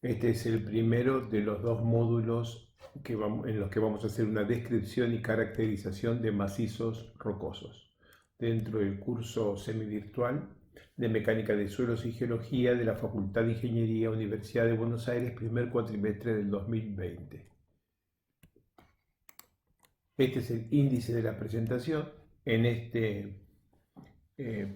Este es el primero de los dos módulos en los que vamos a hacer una descripción y caracterización de macizos rocosos dentro del curso semivirtual de Mecánica de Suelos y Geología de la Facultad de Ingeniería, Universidad de Buenos Aires, primer cuatrimestre del 2020. Este es el índice de la presentación. En este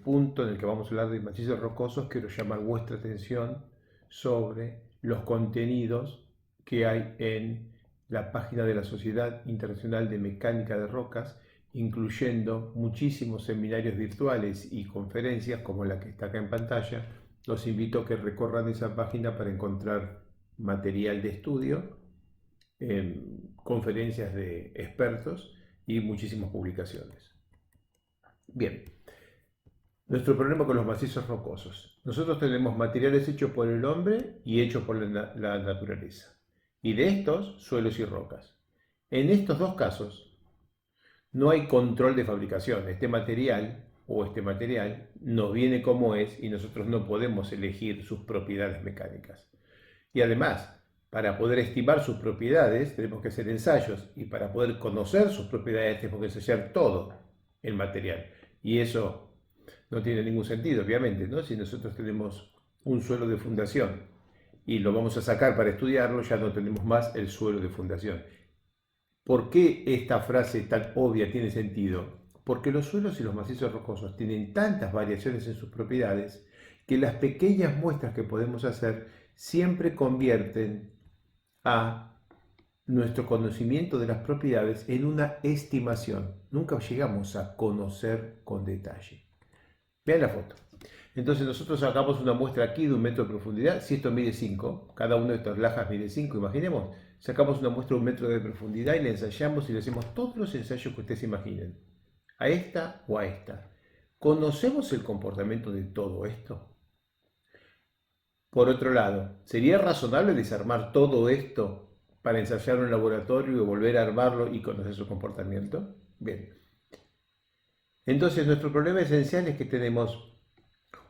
punto en el que vamos a hablar de macizos rocosos, quiero llamar vuestra atención sobre los contenidos que hay en la página de la Sociedad Internacional de Mecánica de Rocas, incluyendo muchísimos seminarios virtuales y conferencias como la que está acá en pantalla. Los invito a que recorran esa página para encontrar material de estudio, conferencias de expertos y muchísimas publicaciones. Bien, nuestro problema con los macizos rocosos. Nosotros tenemos materiales hechos por el hombre y hechos por la naturaleza. Y de estos, suelos y rocas. En estos dos casos, no hay control de fabricación. Este material nos viene como es y nosotros no podemos elegir sus propiedades mecánicas. Y además, para poder estimar sus propiedades tenemos que hacer ensayos y para poder conocer sus propiedades tenemos que ensayar todo el material. Y eso no tiene ningún sentido, obviamente, ¿no? Si nosotros tenemos un suelo de fundación y lo vamos a sacar para estudiarlo, ya no tenemos más el suelo de fundación. ¿Por qué esta frase tan obvia tiene sentido? Porque los suelos y los macizos rocosos tienen tantas variaciones en sus propiedades que las pequeñas muestras que podemos hacer siempre convierten a nuestro conocimiento de las propiedades en una estimación. Nunca llegamos a conocer con detalle. Vean la foto. Entonces nosotros sacamos una muestra aquí de 1 metro de profundidad. Si esto mide 5, cada una de estas lajas mide 5, imaginemos. Sacamos una muestra de 1 metro de profundidad y la ensayamos y le hacemos todos los ensayos que ustedes imaginen. A esta o a esta. ¿Conocemos el comportamiento de todo esto? Por otro lado, ¿sería razonable desarmar todo esto para ensayarlo en el laboratorio y volver a armarlo y conocer su comportamiento? Bien. Entonces nuestro problema esencial es que tenemos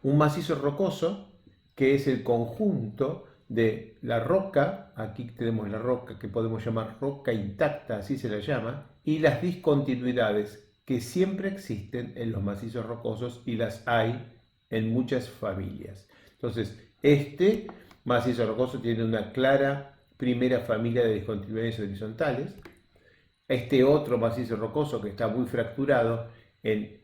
un macizo rocoso que es el conjunto de la roca, aquí tenemos la roca que podemos llamar roca intacta, así se la llama, y las discontinuidades que siempre existen en los macizos rocosos y las hay en muchas familias. Entonces, este macizo rocoso tiene una clara primera familia de discontinuidades horizontales. Este otro macizo rocoso que está muy fracturado en,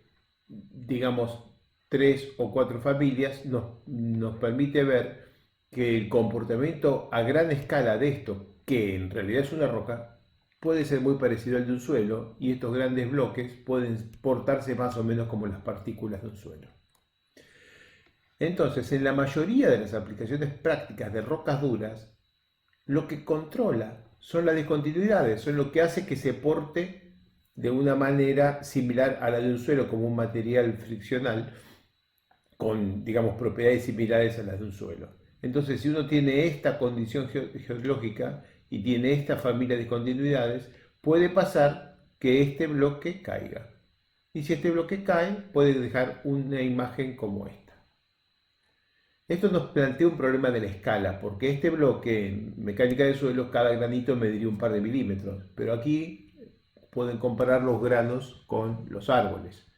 digamos, 3 o 4 familias, nos permite ver que el comportamiento a gran escala de esto, que en realidad es una roca, puede ser muy parecido al de un suelo y estos grandes bloques pueden portarse más o menos como las partículas de un suelo. Entonces, en la mayoría de las aplicaciones prácticas de rocas duras, lo que controla son las discontinuidades, son lo que hace que se porte de una manera similar a la de un suelo como un material friccional con, digamos, propiedades similares a las de un suelo. Entonces, si uno tiene esta condición geológica y tiene esta familia de discontinuidades, puede pasar que este bloque caiga. Y si este bloque cae, puede dejar una imagen como esta. Esto nos plantea un problema de la escala, porque este bloque en mecánica de suelos, cada granito mediría un par de milímetros, pero aquí pueden comparar los granos con los árboles.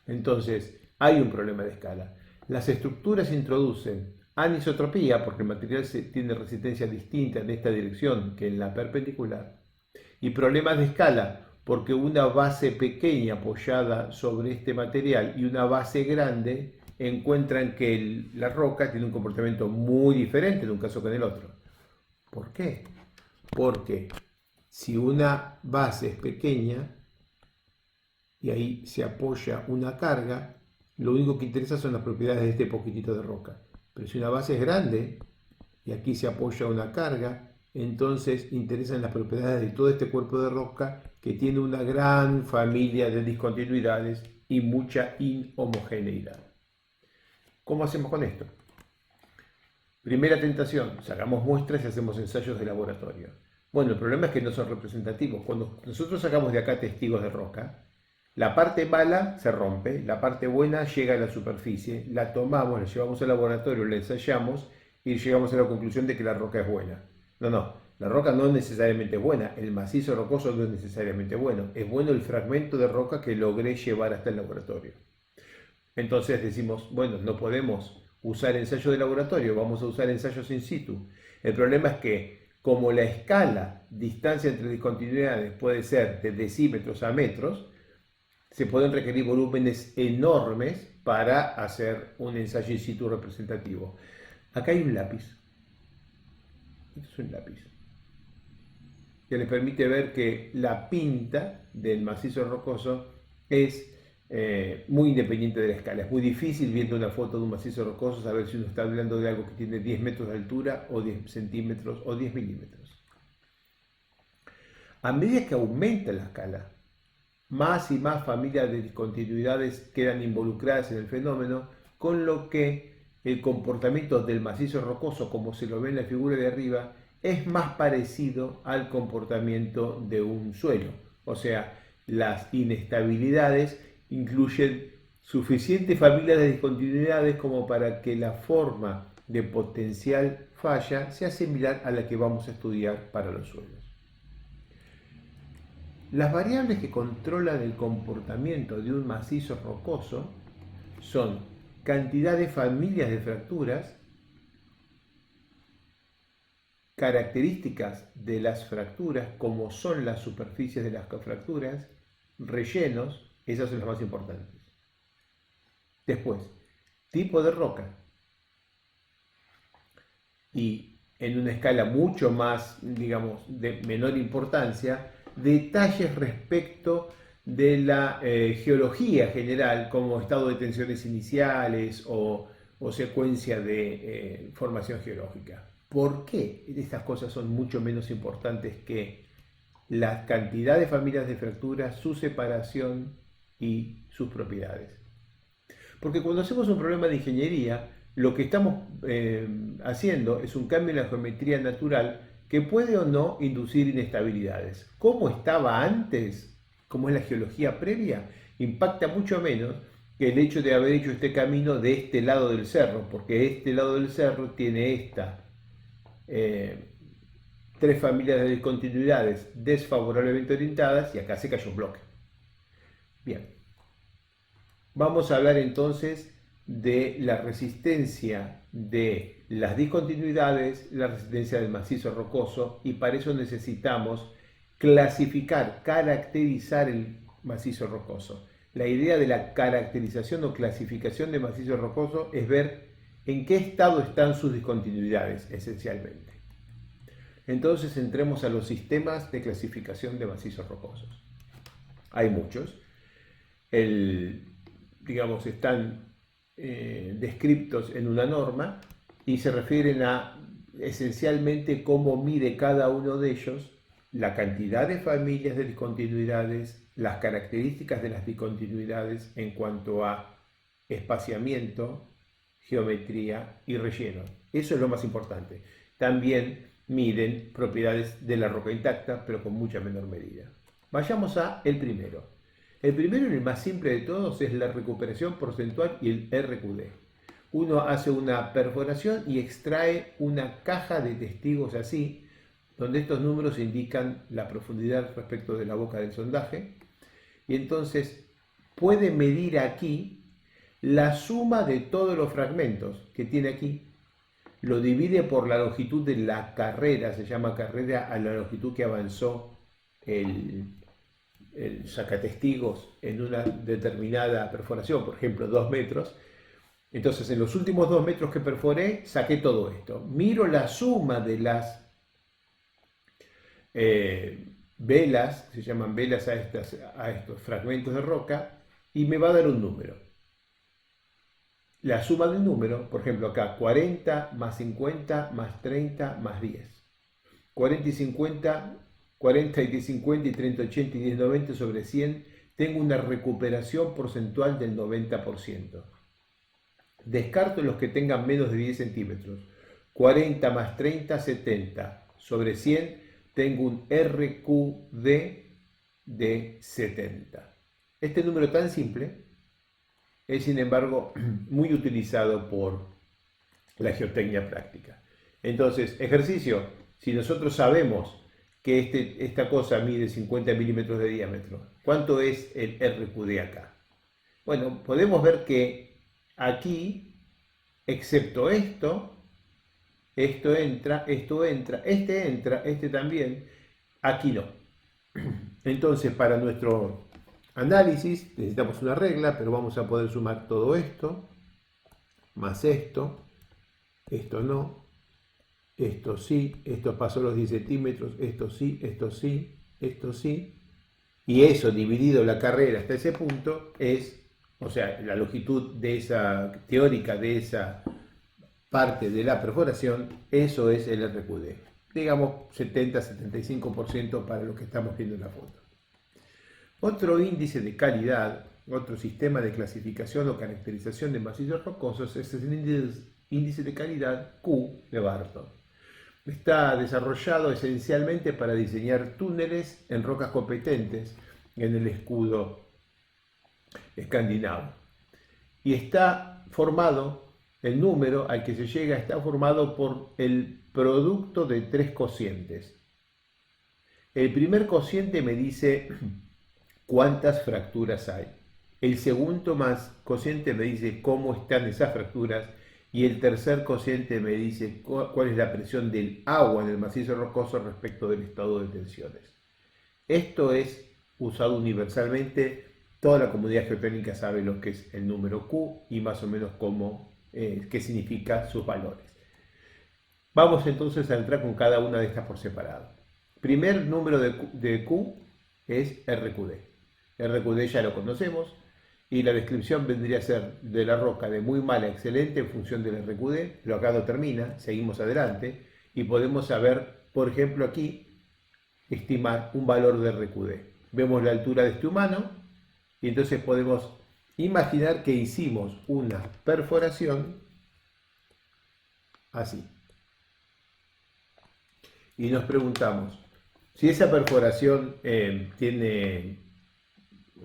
Entonces, hay un problema de escala. Las estructuras introducen anisotropía, porque el material tiene resistencia distinta en esta dirección que en la perpendicular, y problemas de escala, porque una base pequeña apoyada sobre este material y una base grande encuentran que la roca tiene un comportamiento muy diferente de un caso que en el otro. ¿Por qué? Porque si una base es pequeña y ahí se apoya una carga, lo único que interesa son las propiedades de este poquitito de roca. Pero si una base es grande y aquí se apoya una carga, entonces interesan las propiedades de todo este cuerpo de roca que tiene una gran familia de discontinuidades y mucha inhomogeneidad. ¿Cómo hacemos con esto? Primera tentación, sacamos muestras y hacemos ensayos de laboratorio. Bueno, el problema es que no son representativos. Cuando nosotros sacamos de acá testigos de roca, la parte mala se rompe, la parte buena llega a la superficie, la tomamos, la llevamos al laboratorio, la ensayamos y llegamos a la conclusión de que la roca es buena. No, no, la roca no necesariamente es buena, el macizo rocoso no es necesariamente bueno, es bueno el fragmento de roca que logré llevar hasta el laboratorio. Entonces decimos, bueno, no podemos usar ensayo de laboratorio, vamos a usar ensayos in situ. El problema es que como la escala, distancia entre discontinuidades puede ser de decímetros a metros, se pueden requerir volúmenes enormes para hacer un ensayo in situ representativo. Acá hay un lápiz. Esto es un lápiz que les permite ver que la pinta del macizo rocoso es muy independiente de la escala. Es muy difícil viendo una foto de un macizo rocoso saber si uno está hablando de algo que tiene 10 metros de altura o 10 centímetros o 10 milímetros. A medida que aumenta la escala, más y más familias de discontinuidades quedan involucradas en el fenómeno, con lo que el comportamiento del macizo rocoso, como se lo ve en la figura de arriba, es más parecido al comportamiento de un suelo. O sea, las inestabilidades incluyen suficientes familias de discontinuidades como para que la forma de potencial falla sea similar a la que vamos a estudiar para los suelos. Las variables que controlan el comportamiento de un macizo rocoso son cantidad de familias de fracturas, características de las fracturas, como son las superficies de las fracturas, rellenos, esas son las más importantes. Después, tipo de roca. Y en una escala mucho más, digamos, de menor importancia, detalles respecto de la geología general, como estado de tensiones iniciales o secuencia de formación geológica. ¿Por qué estas cosas son mucho menos importantes que la cantidad de familias de fracturas, su separación y sus propiedades? Porque cuando hacemos un problema de ingeniería, lo que estamos haciendo es un cambio en la geometría natural que puede o no inducir inestabilidades. Como estaba antes, como es la geología previa, impacta mucho menos que el hecho de haber hecho este camino de este lado del cerro, porque este lado del cerro tiene esta tres familias de discontinuidades desfavorablemente orientadas y acá se cayó un bloque. Bien, vamos a hablar entonces de la resistencia de las discontinuidades, la resistencia del macizo rocoso, y para eso necesitamos clasificar, caracterizar el macizo rocoso. La idea de la caracterización o clasificación de macizo rocoso es ver en qué estado están sus discontinuidades, esencialmente. Entonces entremos a los sistemas de clasificación de macizos rocosos. Hay muchos. Digamos, están descritos en una norma y se refieren a esencialmente cómo mide cada uno de ellos la cantidad de familias de discontinuidades, las características de las discontinuidades en cuanto a espaciamiento, geometría y relleno. Eso es lo más importante. También miden propiedades de la roca intacta, pero con mucha menor medida. Vayamos a el primero. El primero y el más simple de todos es la recuperación porcentual y el RQD. Uno hace una perforación y extrae una caja de testigos así, donde estos números indican la profundidad respecto de la boca del sondaje. Y entonces puede medir aquí la suma de todos los fragmentos que tiene aquí. Lo divide por la longitud de la carrera, se llama carrera a la longitud que avanzó el sacatestigos en una determinada perforación, por ejemplo 2 metros. Entonces en los últimos 2 metros que perforé saqué todo esto. Miro la suma de las velas, se llaman velas a estos fragmentos de roca, y me va a dar un número. La suma del número, por ejemplo acá 40 más 50 más 30 más 10. 40 y 50, 40 y 10, 50 y 30, 80 y 10, 90 sobre 100, tengo una recuperación porcentual del 90%. Descarto los que tengan menos de 10 centímetros. 40 más 30, 70. Sobre 100 tengo un RQD de 70. Este número tan simple es, sin embargo, muy utilizado por la geotecnia práctica. Entonces, ejercicio, si nosotros sabemos que esta cosa mide 50 milímetros de diámetro, ¿cuánto es el RQD acá? Bueno, podemos ver que aquí, excepto esto entra, este también, aquí no. Entonces, para nuestro análisis necesitamos una regla, pero vamos a poder sumar todo esto, más esto no, esto sí, esto pasó los 10 centímetros, esto sí, esto sí, esto sí, y eso dividido la carrera hasta ese punto es, o sea, la longitud de esa teórica de esa parte de la perforación, eso es el RQD. Digamos 70-75% para lo que estamos viendo en la foto. Otro índice de calidad, otro sistema de clasificación o caracterización de macizos rocosos es el índice de calidad Q de Barton. Está desarrollado esencialmente para diseñar túneles en rocas competentes en el escudo escandinavo. Y está formado, el número al que se llega está formado por el producto de 3 cocientes. El primer cociente me dice cuántas fracturas hay. El segundo cociente me dice cómo están esas fracturas. Y el tercer cociente me dice cuál es la presión del agua en el macizo rocoso respecto del estado de tensiones. Esto es usado universalmente. Toda la comunidad geotécnica sabe lo que es el número Q y más o menos qué significa sus valores. Vamos entonces a entrar con cada una de estas por separado. Primer número de Q es RQD. RQD ya lo conocemos. Y la descripción vendría a ser de la roca de muy mala a excelente en función del RQD, pero acá no termina, seguimos adelante y podemos saber, por ejemplo aquí, estimar un valor de RQD. Vemos la altura de este humano y entonces podemos imaginar que hicimos una perforación así. Y nos preguntamos, si esa perforación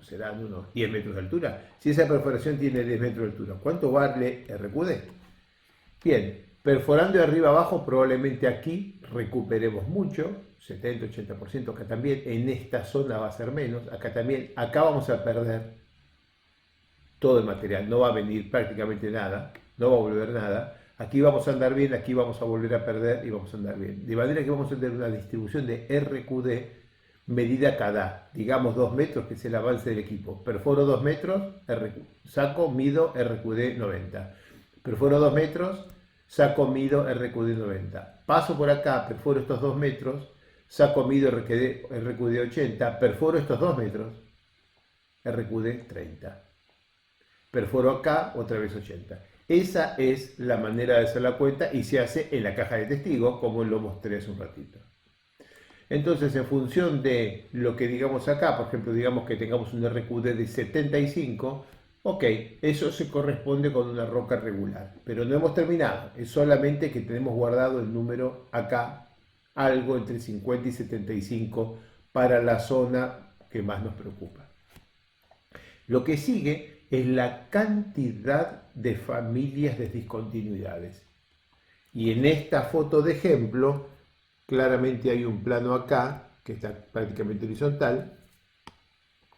serán unos 10 metros de altura. Si esa perforación tiene 10 metros de altura, ¿cuánto vale RQD? Bien, perforando de arriba abajo, probablemente aquí recuperemos mucho, 70-80%, acá también, en esta zona va a ser menos, acá también, acá vamos a perder todo el material, no va a venir prácticamente nada, no va a volver nada, aquí vamos a andar bien, aquí vamos a volver a perder y vamos a andar bien. De manera que vamos a tener una distribución de RQD medida cada, digamos 2 metros, que es el avance del equipo. Perforo 2 metros, saco, mido RQD 90. Perforo 2 metros, saco, mido RQD 90. Paso por acá, perforo estos 2 metros, saco, mido RQD 80. Perforo estos 2 metros, RQD 30. Perforo acá, otra vez 80. Esa es la manera de hacer la cuenta y se hace en la caja de testigos, como lo mostré hace un ratito. Entonces, en función de lo que digamos acá, por ejemplo, digamos que tengamos un RQD de 75, ok, eso se corresponde con una roca regular, pero no hemos terminado, es solamente que tenemos guardado el número acá, algo entre 50 y 75 para la zona que más nos preocupa. Lo que sigue es la cantidad de familias de discontinuidades. Y en esta foto de ejemplo, claramente hay un plano acá, que está prácticamente horizontal,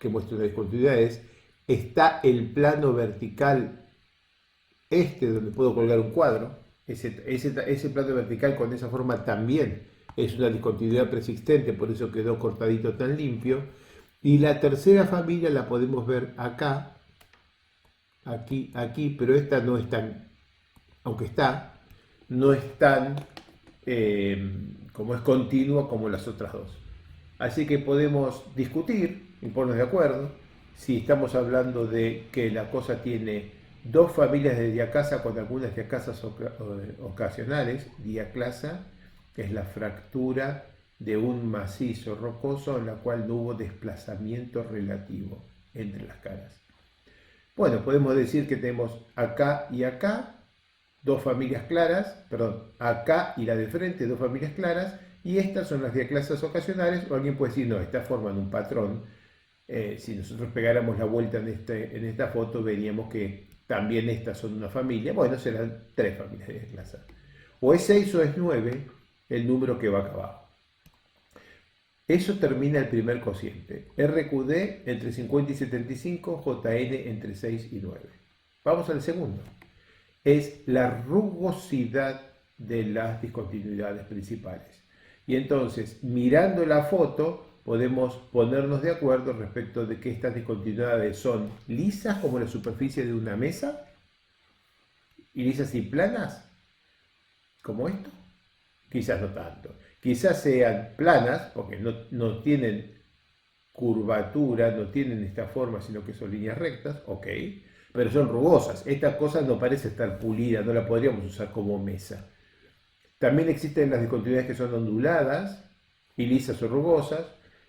que muestra una discontinuidad. Está el plano vertical, donde puedo colgar un cuadro. Ese plano vertical con esa forma también es una discontinuidad persistente, por eso quedó cortadito tan limpio. Y la tercera familia la podemos ver acá, aquí, pero esta no es tan, aunque está, no es tan como es continuo como las otras dos. Así que podemos discutir y ponernos de acuerdo si estamos hablando de que la cosa tiene 2 familias de diaclasa con algunas diaclasas ocasionales. Diaclasa es la fractura de un macizo rocoso en la cual no hubo desplazamiento relativo entre las caras. Bueno, podemos decir que tenemos acá y acá 2 familias claras, perdón, acá y la de frente, 2 familias claras, y estas son las diaclasas ocasionales, o alguien puede decir, no, estas forman un patrón. Si nosotros pegáramos la vuelta en esta foto, veríamos que también estas son una familia, bueno, serán 3 familias de desglasadas. O es 6 o es 9 el número que va acá abajo. Eso termina el primer cociente. RQD entre 50 y 75, JN entre 6 y 9. Vamos al segundo. Es la rugosidad de las discontinuidades principales. Y entonces, mirando la foto, podemos ponernos de acuerdo respecto de que estas discontinuidades son lisas como la superficie de una mesa y lisas y planas como esto. Quizás no tanto. Quizás sean planas porque no tienen curvatura, no tienen esta forma, sino que son líneas rectas, ok, pero son rugosas. Esta cosa no parece estar pulida, no la podríamos usar como mesa. También existen las discontinuidades que son onduladas y lisas o rugosas,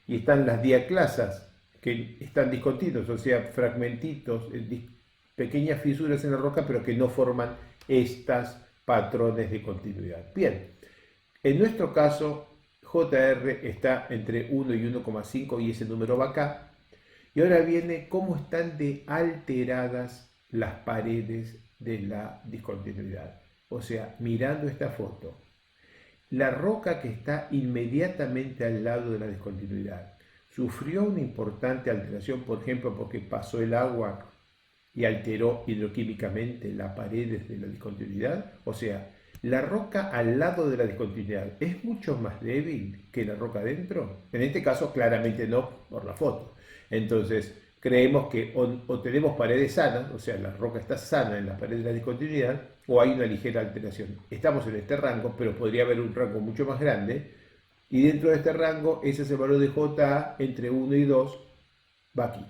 y están las diaclasas que están discontinuos, o sea, fragmentitos, pequeñas fisuras en la roca, pero que no forman estos patrones de continuidad. Bien, en nuestro caso, JR está entre 1 y 1,5 y ese número va acá. Y ahora viene cómo están de alteradas las paredes de la discontinuidad. O sea, mirando esta foto, la roca que está inmediatamente al lado de la discontinuidad sufrió una importante alteración, por ejemplo, porque pasó el agua y alteró hidroquímicamente las paredes de la discontinuidad. O sea, la roca al lado de la discontinuidad es mucho más débil que la roca adentro. En este caso, claramente no por la foto. Entonces, creemos que o tenemos paredes sanas, o sea, la roca está sana en las paredes de la discontinuidad, o hay una ligera alteración. Estamos en este rango, pero podría haber un rango mucho más grande. Y dentro de este rango, ese es el valor de JA entre 1 y 2, va aquí.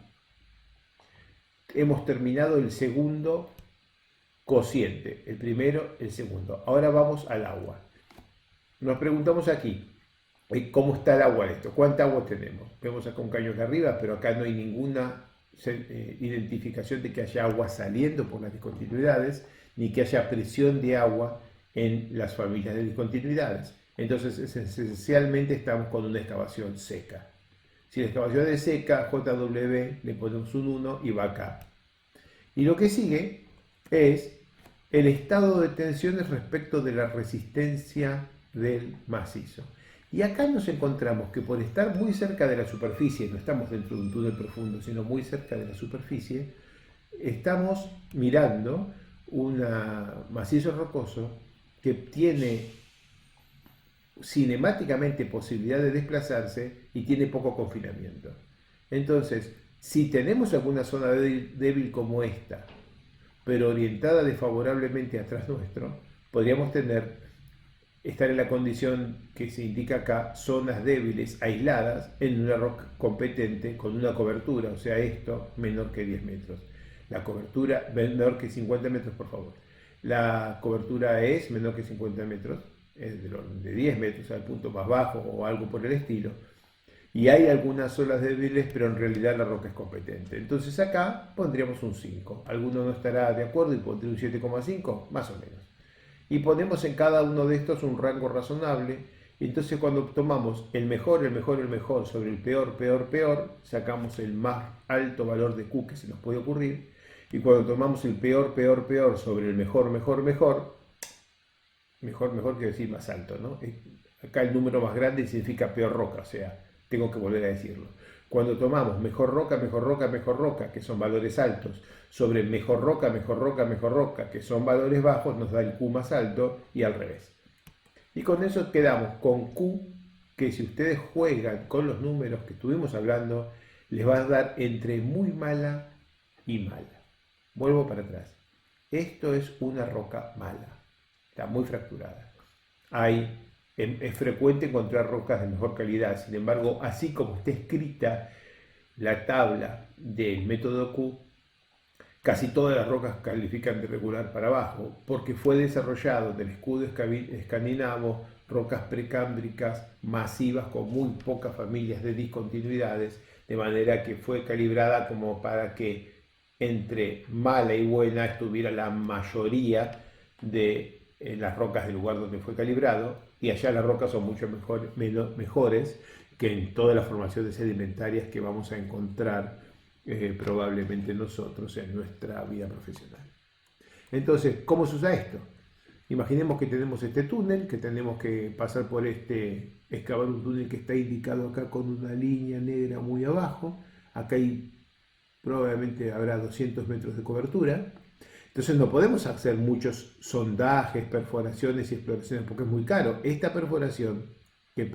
Hemos terminado el segundo cociente, el primero, el segundo. Ahora vamos al agua. Nos preguntamos aquí, ¿cómo está el agua de esto? ¿Cuánta agua tenemos? Vemos acá un caño acá arriba, pero acá no hay ninguna identificación de que haya agua saliendo por las discontinuidades, ni que haya presión de agua en las familias de discontinuidades. Entonces, esencialmente estamos con una excavación seca. Si la excavación es seca, JW le ponemos un 1 y va acá. Y lo que sigue es el estado de tensiones respecto de la resistencia del macizo. Y acá nos encontramos que por estar muy cerca de la superficie, no estamos dentro de un túnel profundo, sino muy cerca de la superficie, estamos mirando un macizo rocoso que tiene cinemáticamente posibilidad de desplazarse y tiene poco confinamiento. Entonces, si tenemos alguna zona débil como esta, pero orientada desfavorablemente atrás nuestro, podríamos estar en la condición que se indica acá, zonas débiles aisladas en una roca competente con una cobertura, o sea, esto menor que 10 metros. La cobertura menor que 50 metros, por favor. La cobertura es menor que 50 metros, es de 10 metros al punto más bajo o algo por el estilo. Y hay algunas zonas débiles, pero en realidad la roca es competente. Entonces acá pondríamos un 5. Alguno no estará de acuerdo y pondría un 7,5, más o menos. Y ponemos en cada uno de estos un rango razonable. Y entonces cuando tomamos el mejor sobre el peor, peor, sacamos el más alto valor de Q que se nos puede ocurrir. Y cuando tomamos el peor sobre el mejor quiere decir más alto, ¿no? Acá el número más grande significa peor roca, o sea, tengo que volver a decirlo. Cuando tomamos mejor roca, que son valores altos, sobre mejor roca, que son valores bajos, nos da el Q más alto y al revés. Y con eso quedamos con Q, que si ustedes juegan con los números que estuvimos hablando, les va a dar entre muy mala y mala. Vuelvo para atrás. Esto es una roca mala. Está muy fracturada. Es frecuente encontrar rocas de mejor calidad. Sin embargo, así como está escrita la tabla del método Q, casi todas las rocas califican de regular para abajo, porque fue desarrollado del escudo escandinavo, rocas precámbricas masivas con muy pocas familias de discontinuidades, de manera que fue calibrada como para que entre mala y buena estuviera la mayoría de las rocas del lugar donde fue calibrado, y allá las rocas son mucho mejores que en todas las formaciones sedimentarias que vamos a encontrar probablemente nosotros en nuestra vida profesional. Entonces, ¿cómo se usa esto? Imaginemos que tenemos este túnel, que tenemos que pasar por excavar un túnel que está indicado acá con una línea negra muy abajo. Acá probablemente habrá 200 metros de cobertura. Entonces no podemos hacer muchos sondajes, perforaciones y exploraciones porque es muy caro. Esta perforación que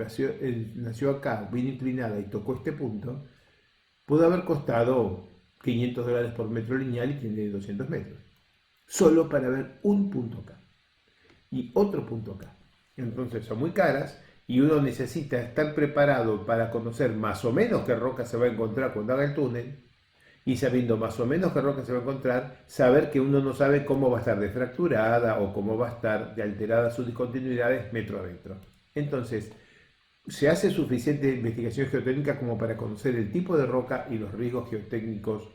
nació acá, bien inclinada y tocó este punto, pudo haber costado $500 por metro lineal y tiene 200 metros. Solo para ver un punto acá y otro punto acá. Entonces son muy caras y uno necesita estar preparado para conocer más o menos qué roca se va a encontrar cuando haga el túnel, y sabiendo más o menos qué roca se va a encontrar, saber que uno no sabe cómo va a estar de fracturada o cómo va a estar de alterada sus discontinuidades metro adentro. Entonces, se hace suficiente investigación geotécnica como para conocer el tipo de roca y los riesgos geotécnicos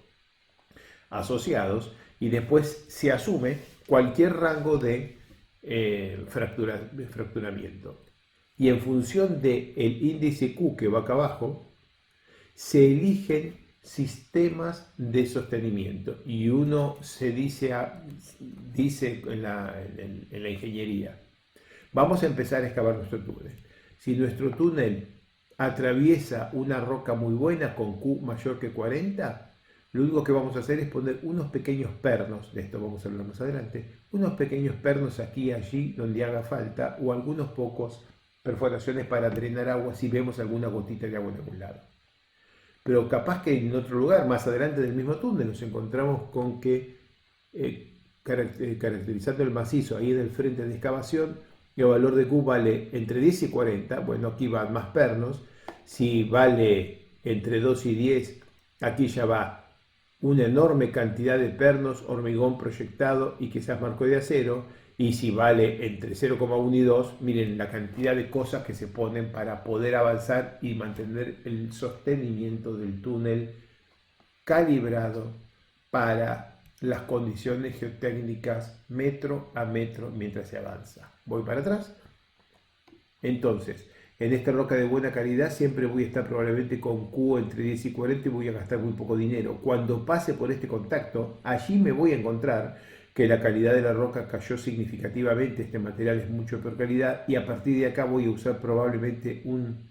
asociados, y después se asume cualquier rango de fracturamiento. Y en función del índice Q que va acá abajo, se eligen sistemas de sostenimiento. Y uno se dice en la ingeniería, vamos a empezar a excavar nuestro túnel. Si nuestro túnel atraviesa una roca muy buena con Q mayor que 40, lo único que vamos a hacer es poner unos pequeños pernos, de esto vamos a hablar más adelante, unos pequeños pernos aquí y allí donde haga falta, o algunos pocos perforaciones para drenar agua si vemos alguna gotita de agua en algún lado. Pero capaz que en otro lugar, más adelante del mismo túnel, nos encontramos con que, caracterizando el macizo ahí en el frente de excavación, el valor de Q vale entre 10 y 40, bueno, aquí van más pernos. Si vale entre 2 y 10, aquí ya va una enorme cantidad de pernos, hormigón proyectado y quizás marco de acero. Y si vale entre 0,1 y 2, miren la cantidad de cosas que se ponen para poder avanzar y mantener el sostenimiento del túnel calibrado para las condiciones geotécnicas metro a metro mientras se avanza. Voy para atrás. Entonces, en esta roca de buena calidad siempre voy a estar probablemente con Q entre 10 y 40 y voy a gastar muy poco dinero. Cuando pase por este contacto, allí me voy a encontrar que la calidad de la roca cayó significativamente, este material es mucho peor calidad, y a partir de acá voy a usar probablemente un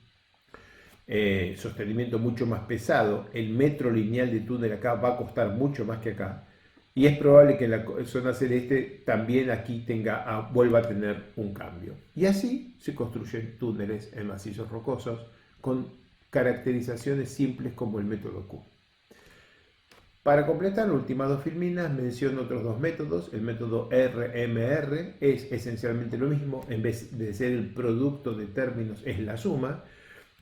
sostenimiento mucho más pesado. El metro lineal de túnel acá va a costar mucho más que acá. Y es probable que en la zona celeste también aquí vuelva a tener un cambio. Y así se construyen túneles en macizos rocosos con caracterizaciones simples como el método Q. Para completar las últimas dos filminas menciono otros dos métodos. El método RMR es esencialmente lo mismo. En vez de ser el producto de términos es la suma.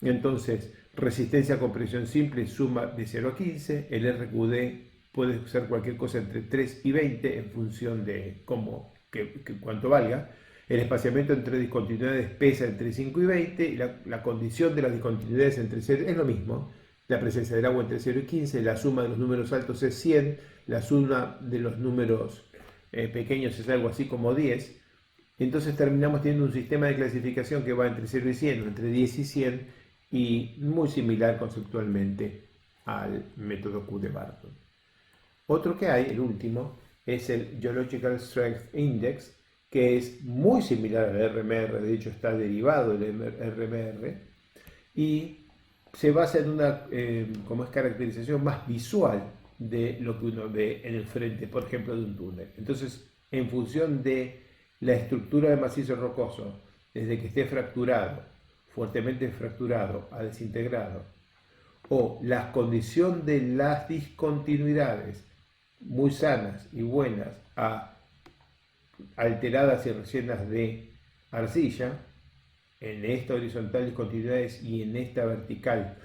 Entonces, resistencia a compresión simple suma de 0 a 15. El RQD puede ser cualquier cosa entre 3 y 20 en función de cuánto valga. El espaciamiento entre discontinuidades pesa entre 5 y 20 y la condición de las discontinuidades entre 0 es lo mismo. La presencia del agua entre 0 y 15, la suma de los números altos es 100, la suma de los números pequeños es algo así como 10. Entonces terminamos teniendo un sistema de clasificación que va entre 0 y 100, entre 10 y 100, y muy similar conceptualmente al método Q de Barton. Otro que hay, el último, es el Geological Strength Index, que es muy similar al RMR, de hecho está derivado del RMR, y se basa en una caracterización más visual de lo que uno ve en el frente, por ejemplo, de un túnel. Entonces, en función de la estructura del macizo rocoso, desde que esté fracturado, fuertemente fracturado a desintegrado, o la condición de las discontinuidades muy sanas y buenas a alteradas y rellenas de arcilla, en esta horizontal discontinuidades y en esta vertical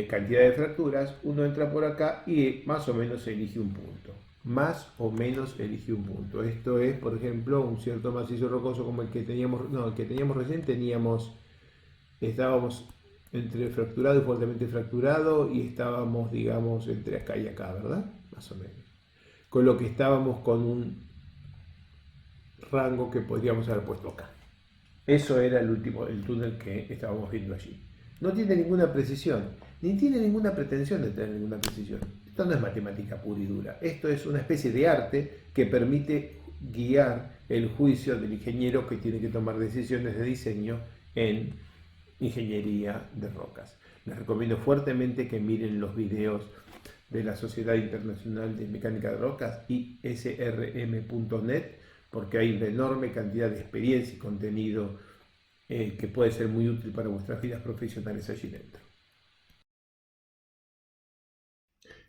cantidad de fracturas, uno entra por acá y más o menos elige un punto. Más o menos elige un punto. Esto es, por ejemplo, un cierto macizo rocoso como el que teníamos, recién, estábamos entre fracturado y fuertemente fracturado y estábamos, digamos, entre acá y acá, ¿verdad? Más o menos. Con lo que estábamos con un rango que podríamos haber puesto acá. Eso era el túnel que estábamos viendo allí. No tiene ninguna precisión, ni tiene ninguna pretensión de tener ninguna precisión. Esto no es matemática pura y dura, esto es una especie de arte que permite guiar el juicio del ingeniero que tiene que tomar decisiones de diseño en ingeniería de rocas. Les recomiendo fuertemente que miren los videos de la Sociedad Internacional de Mecánica de Rocas, isrm.net, porque hay una enorme cantidad de experiencia y contenido que puede ser muy útil para vuestras vidas profesionales allí dentro.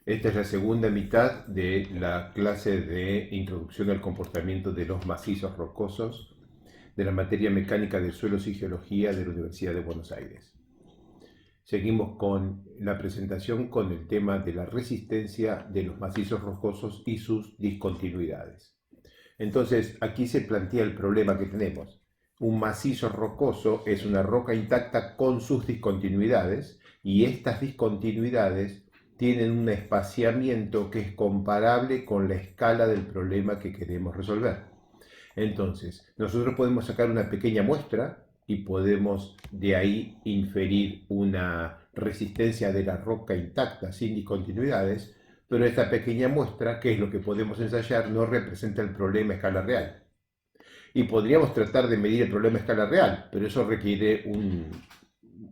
Esta es la segunda mitad de la clase de Introducción al comportamiento de los macizos rocosos de la materia Mecánica de Suelos y Geología de la Universidad de Buenos Aires. Seguimos con la presentación con el tema de la resistencia de los macizos rocosos y sus discontinuidades. Entonces, aquí se plantea el problema que tenemos. Un macizo rocoso es una roca intacta con sus discontinuidades, y estas discontinuidades tienen un espaciamiento que es comparable con la escala del problema que queremos resolver. Entonces, nosotros podemos sacar una pequeña muestra y podemos de ahí inferir una resistencia de la roca intacta sin discontinuidades, pero esta pequeña muestra, que es lo que podemos ensayar, no representa el problema a escala real. Y podríamos tratar de medir el problema a escala real, pero eso requiere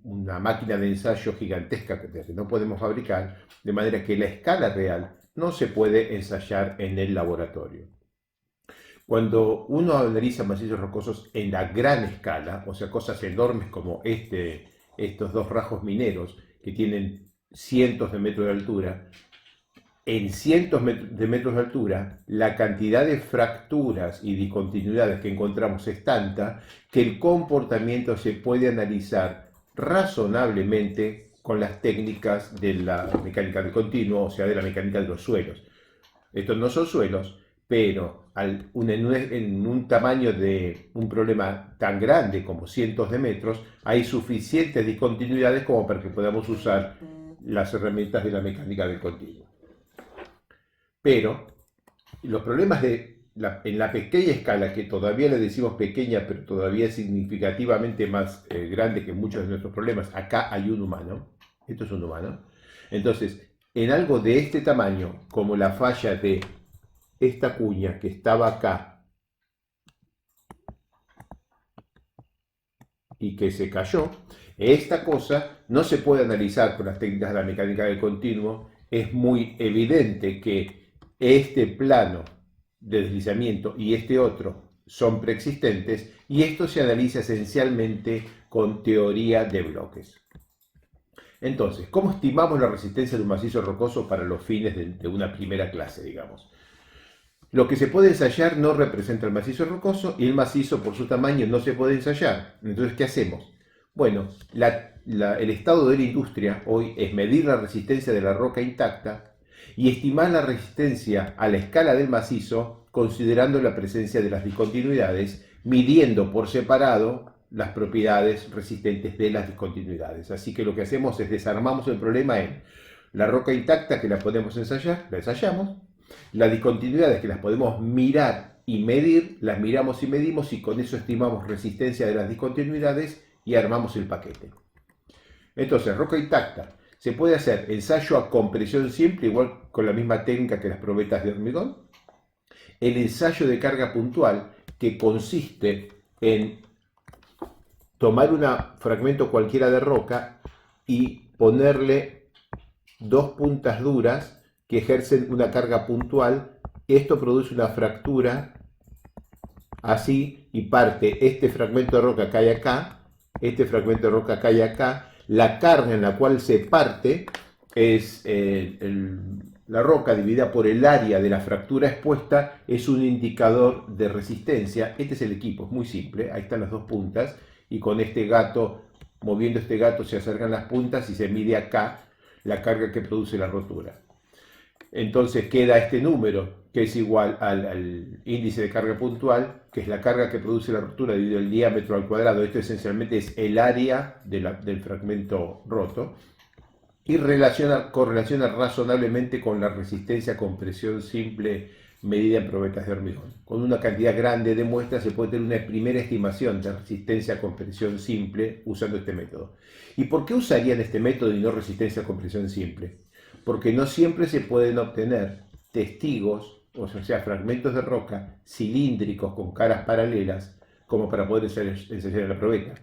una máquina de ensayo gigantesca que no podemos fabricar, de manera que la escala real no se puede ensayar en el laboratorio. Cuando uno analiza macizos rocosos en la gran escala, o sea, cosas enormes como estos dos rajos mineros que tienen cientos de metros de altura, en cientos de metros de altura, la cantidad de fracturas y discontinuidades que encontramos es tanta que el comportamiento se puede analizar razonablemente con las técnicas de la mecánica del continuo, o sea, de la mecánica de los suelos. Estos no son suelos, pero en un tamaño de un problema tan grande como cientos de metros, hay suficientes discontinuidades como para que podamos usar las herramientas de la mecánica del continuo. Pero los problemas en la pequeña escala, que todavía le decimos pequeña, pero todavía es significativamente más grande que muchos de nuestros problemas, acá hay un humano, esto es un humano. Entonces, en algo de este tamaño, como la falla de esta cuña que estaba acá y que se cayó, esta cosa no se puede analizar con las técnicas de la mecánica del continuo. Es muy evidente que este plano de deslizamiento y este otro son preexistentes, y esto se analiza esencialmente con teoría de bloques. Entonces, ¿cómo estimamos la resistencia de un macizo rocoso para los fines de una primera clase, digamos? Lo que se puede ensayar no representa el macizo rocoso, y el macizo por su tamaño no se puede ensayar. Entonces, ¿qué hacemos? Bueno, el estado de la industria hoy es medir la resistencia de la roca intacta y estimar la resistencia a la escala del macizo considerando la presencia de las discontinuidades, midiendo por separado las propiedades resistentes de las discontinuidades. Así que lo que hacemos es desarmamos el problema en la roca intacta, que la podemos ensayar, la ensayamos. Las discontinuidades, que las podemos mirar y medir, las miramos y medimos, y con eso estimamos resistencia de las discontinuidades y armamos el paquete. Entonces, roca intacta, se puede hacer ensayo a compresión simple, igual con la misma técnica que las probetas de hormigón. El ensayo de carga puntual, que consiste en tomar un fragmento cualquiera de roca y ponerle dos puntas duras que ejercen una carga puntual. Esto produce una fractura así, y parte este fragmento de roca cae acá, este fragmento de roca cae acá. La carga en la cual se parte es la roca dividida por el área de la fractura expuesta, es un indicador de resistencia. Este es el equipo, es muy simple, ahí están las dos puntas, y con este gato, moviendo este gato, se acercan las puntas y se mide acá la carga que produce la rotura. Entonces queda este número, que es igual al índice de carga puntual, que es la carga que produce la rotura dividido el diámetro al cuadrado. Esto esencialmente es el área del fragmento roto, y correlaciona razonablemente con la resistencia a compresión simple medida en probetas de hormigón. Con una cantidad grande de muestras se puede tener una primera estimación de resistencia a compresión simple usando este método. ¿Y por qué usarían este método y no resistencia a compresión simple? porque no siempre se pueden obtener testigos, o sea, fragmentos de roca cilíndricos con caras paralelas, como para poder ensayar en la probeta.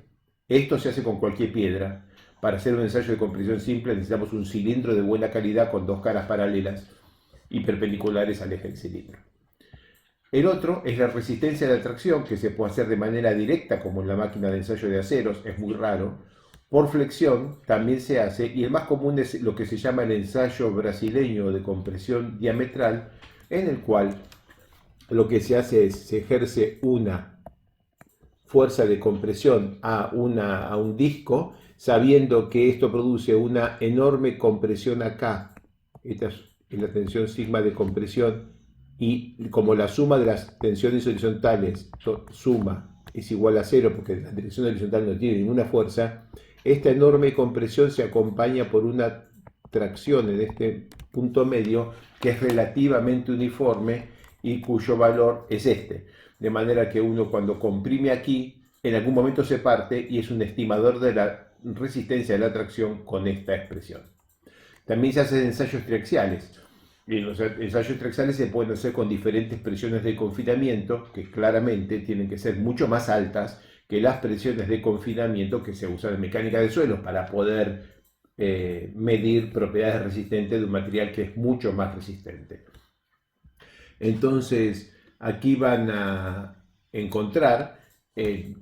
Esto se hace con cualquier piedra. Para hacer un ensayo de compresión simple necesitamos un cilindro de buena calidad con dos caras paralelas y perpendiculares al eje del cilindro. El otro es la resistencia de atracción, que se puede hacer de manera directa, como en la máquina de ensayo de aceros, es muy raro. Por flexión también se hace, y el más común es lo que se llama el ensayo brasileño de compresión diametral, en el cual lo que se hace es, se ejerce una fuerza de compresión a un disco, sabiendo que esto produce una enorme compresión acá. Esta es la tensión sigma de compresión, y como la suma de las tensiones horizontales suma es igual a cero, porque la tensión horizontal no tiene ninguna fuerza, esta enorme compresión se acompaña por una tracción en este punto medio que es relativamente uniforme y cuyo valor es este. De manera que uno, cuando comprime aquí, en algún momento se parte, y es un estimador de la resistencia de la tracción con esta expresión. También se hacen ensayos triaxiales. Y los ensayos triaxiales se pueden hacer con diferentes presiones de confinamiento, que claramente tienen que ser mucho más altas que las presiones de confinamiento que se usan en mecánica de suelos para poder medir propiedades resistentes de un material que es mucho más resistente. Entonces, aquí van a encontrar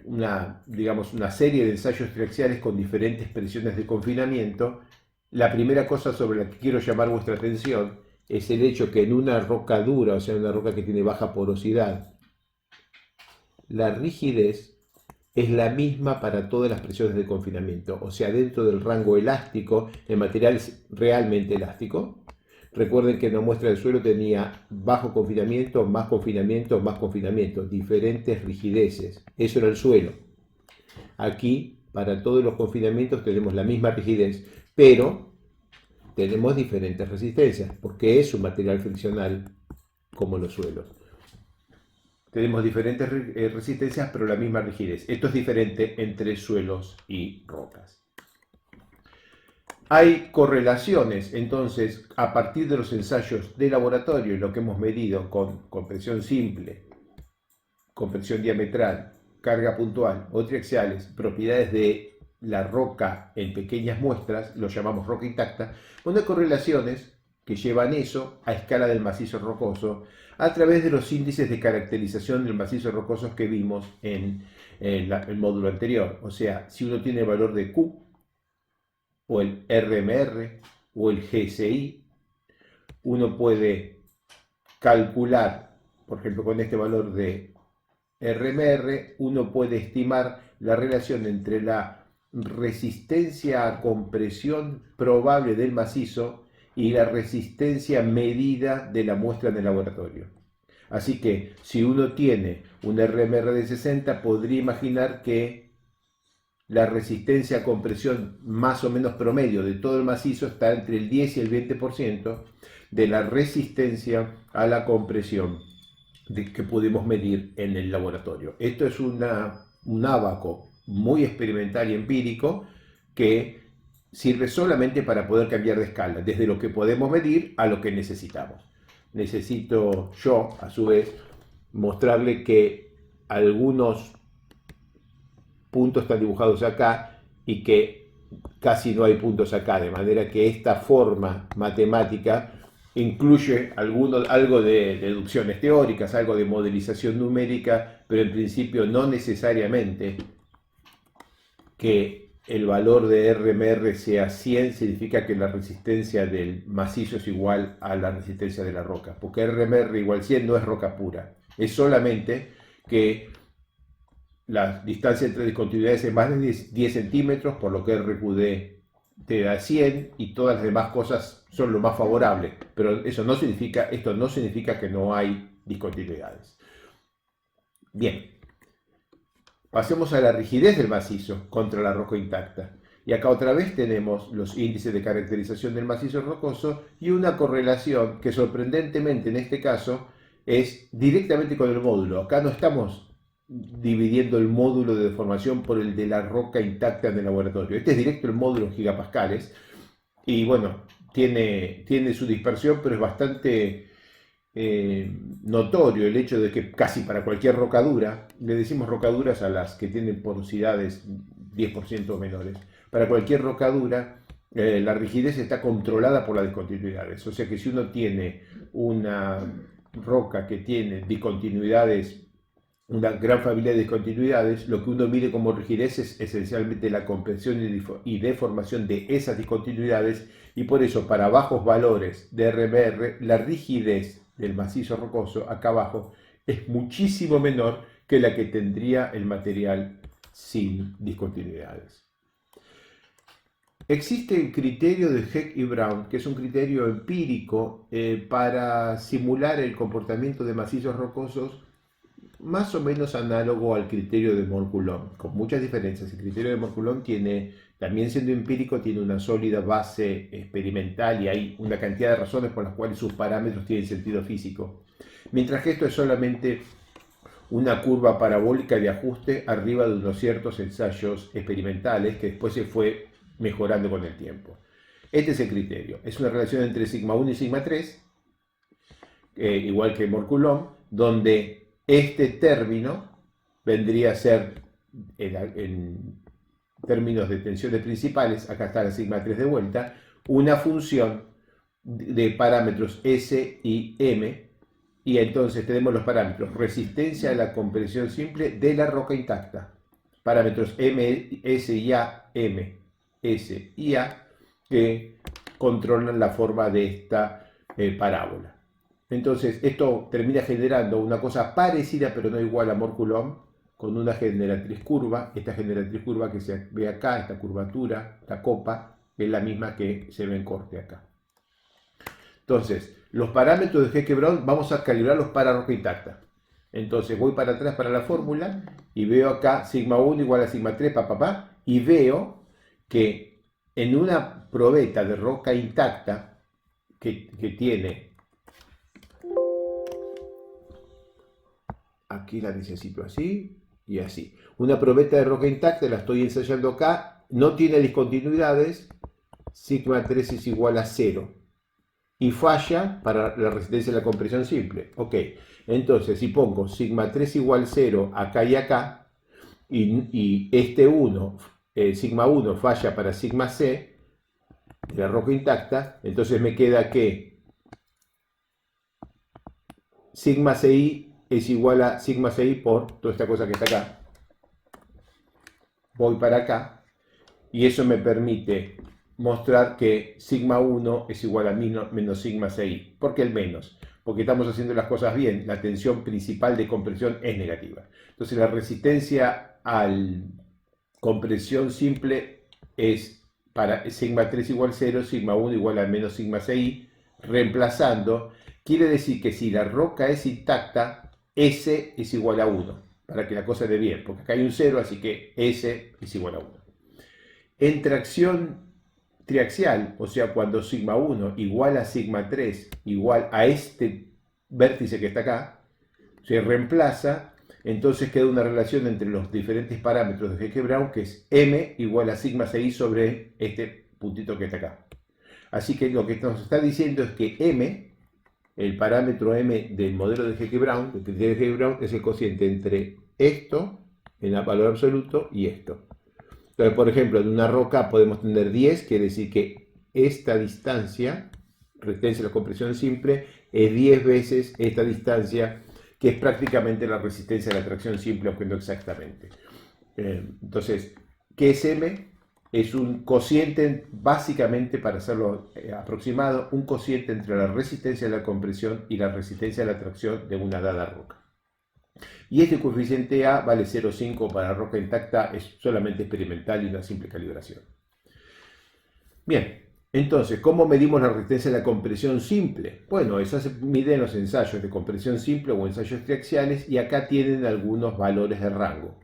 una serie de ensayos triaxiales con diferentes presiones de confinamiento. La primera cosa sobre la que quiero llamar vuestra atención es el hecho que en una roca dura, o sea, una roca que tiene baja porosidad, la rigidez es la misma para todas las presiones de confinamiento. O sea, dentro del rango elástico, el material es realmente elástico. Recuerden que en la muestra del suelo tenía bajo confinamiento, más confinamiento, más confinamiento, diferentes rigideces. Eso era el suelo. Aquí, para todos los confinamientos, tenemos la misma rigidez, pero tenemos diferentes resistencias, porque es un material friccional como los suelos. Tenemos diferentes resistencias, pero la misma rigidez. Esto es diferente entre suelos y rocas. Hay correlaciones, entonces, a partir de los ensayos de laboratorio y lo que hemos medido con compresión simple, compresión diametral, carga puntual o triaxiales, propiedades de la roca en pequeñas muestras, lo llamamos roca intacta, donde hay correlaciones que llevan eso a escala del macizo rocoso a través de los índices de caracterización del macizo rocoso que vimos en el módulo anterior. O sea, si uno tiene el valor de Q, o el RMR, o el GSI, uno puede calcular, por ejemplo, con este valor de RMR, uno puede estimar la relación entre la resistencia a compresión probable del macizo y la resistencia medida de la muestra en el laboratorio. Así que si uno tiene un RMR de 60, podría imaginar que la resistencia a compresión más o menos promedio de todo el macizo está entre el 10 y el 20% de la resistencia a la compresión que pudimos medir en el laboratorio. Esto es un ábaco muy experimental y empírico que sirve solamente para poder cambiar de escala, desde lo que podemos medir a lo que necesitamos. Necesito yo, a su vez, mostrarle que algunos puntos están dibujados acá y que casi no hay puntos acá, de manera que esta forma matemática incluye algo de deducciones teóricas, algo de modelización numérica, pero en principio no necesariamente que el valor de RMR sea 100 significa que la resistencia del macizo es igual a la resistencia de la roca, porque RMR igual 100 no es roca pura, es solamente que la distancia entre discontinuidades es más de 10 centímetros, por lo que RQD te da 100 y todas las demás cosas son lo más favorable, pero esto no significa que no hay discontinuidades. Bien, pasemos a la rigidez del macizo contra la roca intacta. Y acá otra vez tenemos los índices de caracterización del macizo rocoso y una correlación que sorprendentemente en este caso es directamente con el módulo. Acá no estamos dividiendo el módulo de deformación por el de la roca intacta en el laboratorio. Este es directo el módulo en gigapascales y bueno, tiene su dispersión, pero es bastante notorio el hecho de que casi para cualquier rocadura, le decimos rocaduras a las que tienen porosidades 10% o menores, para cualquier rocadura la rigidez está controlada por las discontinuidades. O sea que si uno tiene una roca que tiene discontinuidades, una gran familia de discontinuidades, lo que uno mide como rigidez es esencialmente la compresión y deformación de esas discontinuidades, y por eso para bajos valores de RMR la rigidez del macizo rocoso acá abajo es muchísimo menor que la que tendría el material sin discontinuidades. Existe el criterio de Heck y Brown, que es un criterio empírico para simular el comportamiento de macizos rocosos, más o menos análogo al criterio de Mohr-Coulomb, con muchas diferencias. El criterio de Mohr-Coulomb tiene, también siendo empírico, tiene una sólida base experimental y hay una cantidad de razones por las cuales sus parámetros tienen sentido físico. Mientras que esto es solamente una curva parabólica de ajuste arriba de unos ciertos ensayos experimentales que después se fue mejorando con el tiempo. Este es el criterio. Es una relación entre sigma 1 y sigma 3, igual que Mohr-Coulomb, donde este término vendría a ser, en términos de tensiones principales, acá está la sigma 3 de vuelta, una función de parámetros S y M, y entonces tenemos los parámetros resistencia a la compresión simple de la roca intacta, parámetros M, S y A, M, S y A, que controlan la forma de esta parábola. Entonces, esto termina generando una cosa parecida, pero no igual a Mohr-Coulomb, con una generatriz curva. Esta generatriz curva que se ve acá, esta curvatura, la copa, es la misma que se ve en corte acá. Entonces, los parámetros de Heck-Brown vamos a calibrarlos para roca intacta. Entonces, voy para atrás para la fórmula y veo acá sigma 1 igual a sigma 3, y veo que en una probeta de roca intacta que tiene... Aquí la necesito así y así. Una probeta de roca intacta, la estoy ensayando acá, no tiene discontinuidades, sigma 3 es igual a 0. Y falla para la resistencia de la compresión simple. Ok, entonces si pongo sigma 3 igual 0 acá y acá, y este 1, sigma 1 falla para sigma C, de la roca intacta, entonces me queda que sigma CI es igual a sigma CI por toda esta cosa que está acá. Voy para acá y eso me permite mostrar que sigma 1 es igual a menos sigma CI. ¿Por qué el menos? Porque estamos haciendo las cosas bien. La tensión principal de compresión es negativa. Entonces la resistencia a compresión simple es para sigma 3 igual 0, sigma 1 igual a menos sigma CI, reemplazando. Quiere decir que si la roca es intacta, S es igual a 1, para que la cosa dé bien, porque acá hay un 0, así que S es igual a 1. En tracción triaxial, o sea, cuando sigma 1 igual a sigma 3 igual a este vértice que está acá, se reemplaza, entonces queda una relación entre los diferentes parámetros de Heck-Brown, que es M igual a sigma CI sobre este puntito que está acá. Así que lo que nos está diciendo es que M, el parámetro M del modelo de Heck-Brown, el criterio de Heck-Brown, es el cociente entre esto, en el valor absoluto, y esto. Entonces, por ejemplo, en una roca podemos tener 10, quiere decir que esta distancia, resistencia a la compresión simple, es 10 veces esta distancia, que es prácticamente la resistencia a la tracción simple, aunque no exactamente. Entonces, ¿qué es M? Es un cociente, básicamente, para hacerlo aproximado, un cociente entre la resistencia a la compresión y la resistencia a la tracción de una dada roca. Y este coeficiente A vale 0,5 para roca intacta, es solamente experimental y una simple calibración. Bien, entonces, ¿cómo medimos la resistencia a la compresión simple? Bueno, eso se mide en los ensayos de compresión simple o ensayos triaxiales, y acá tienen algunos valores de rango.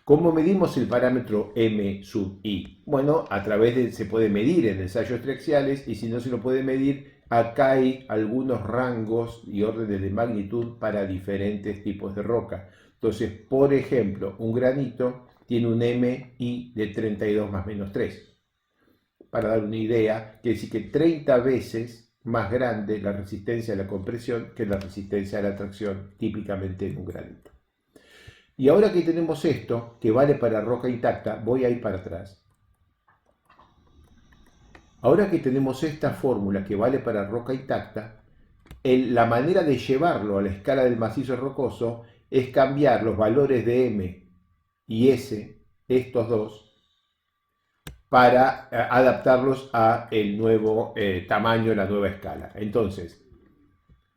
¿Cómo medimos el parámetro M sub I? Bueno, a través de, se puede medir en ensayos triaxiales, y si no se lo puede medir, acá hay algunos rangos y órdenes de magnitud para diferentes tipos de roca. Entonces, por ejemplo, un granito tiene un MI de 32 más menos 3. para dar una idea, quiere decir que 30 veces más grande la resistencia a la compresión que la resistencia a la tracción, típicamente en un granito. Y ahora que tenemos esto, que vale para roca intacta, voy a ir para atrás. Ahora que tenemos esta fórmula que vale para roca intacta, la manera de llevarlo a la escala del macizo rocoso es cambiar los valores de M y S, estos dos, para adaptarlos a el nuevo tamaño, la nueva escala. Entonces,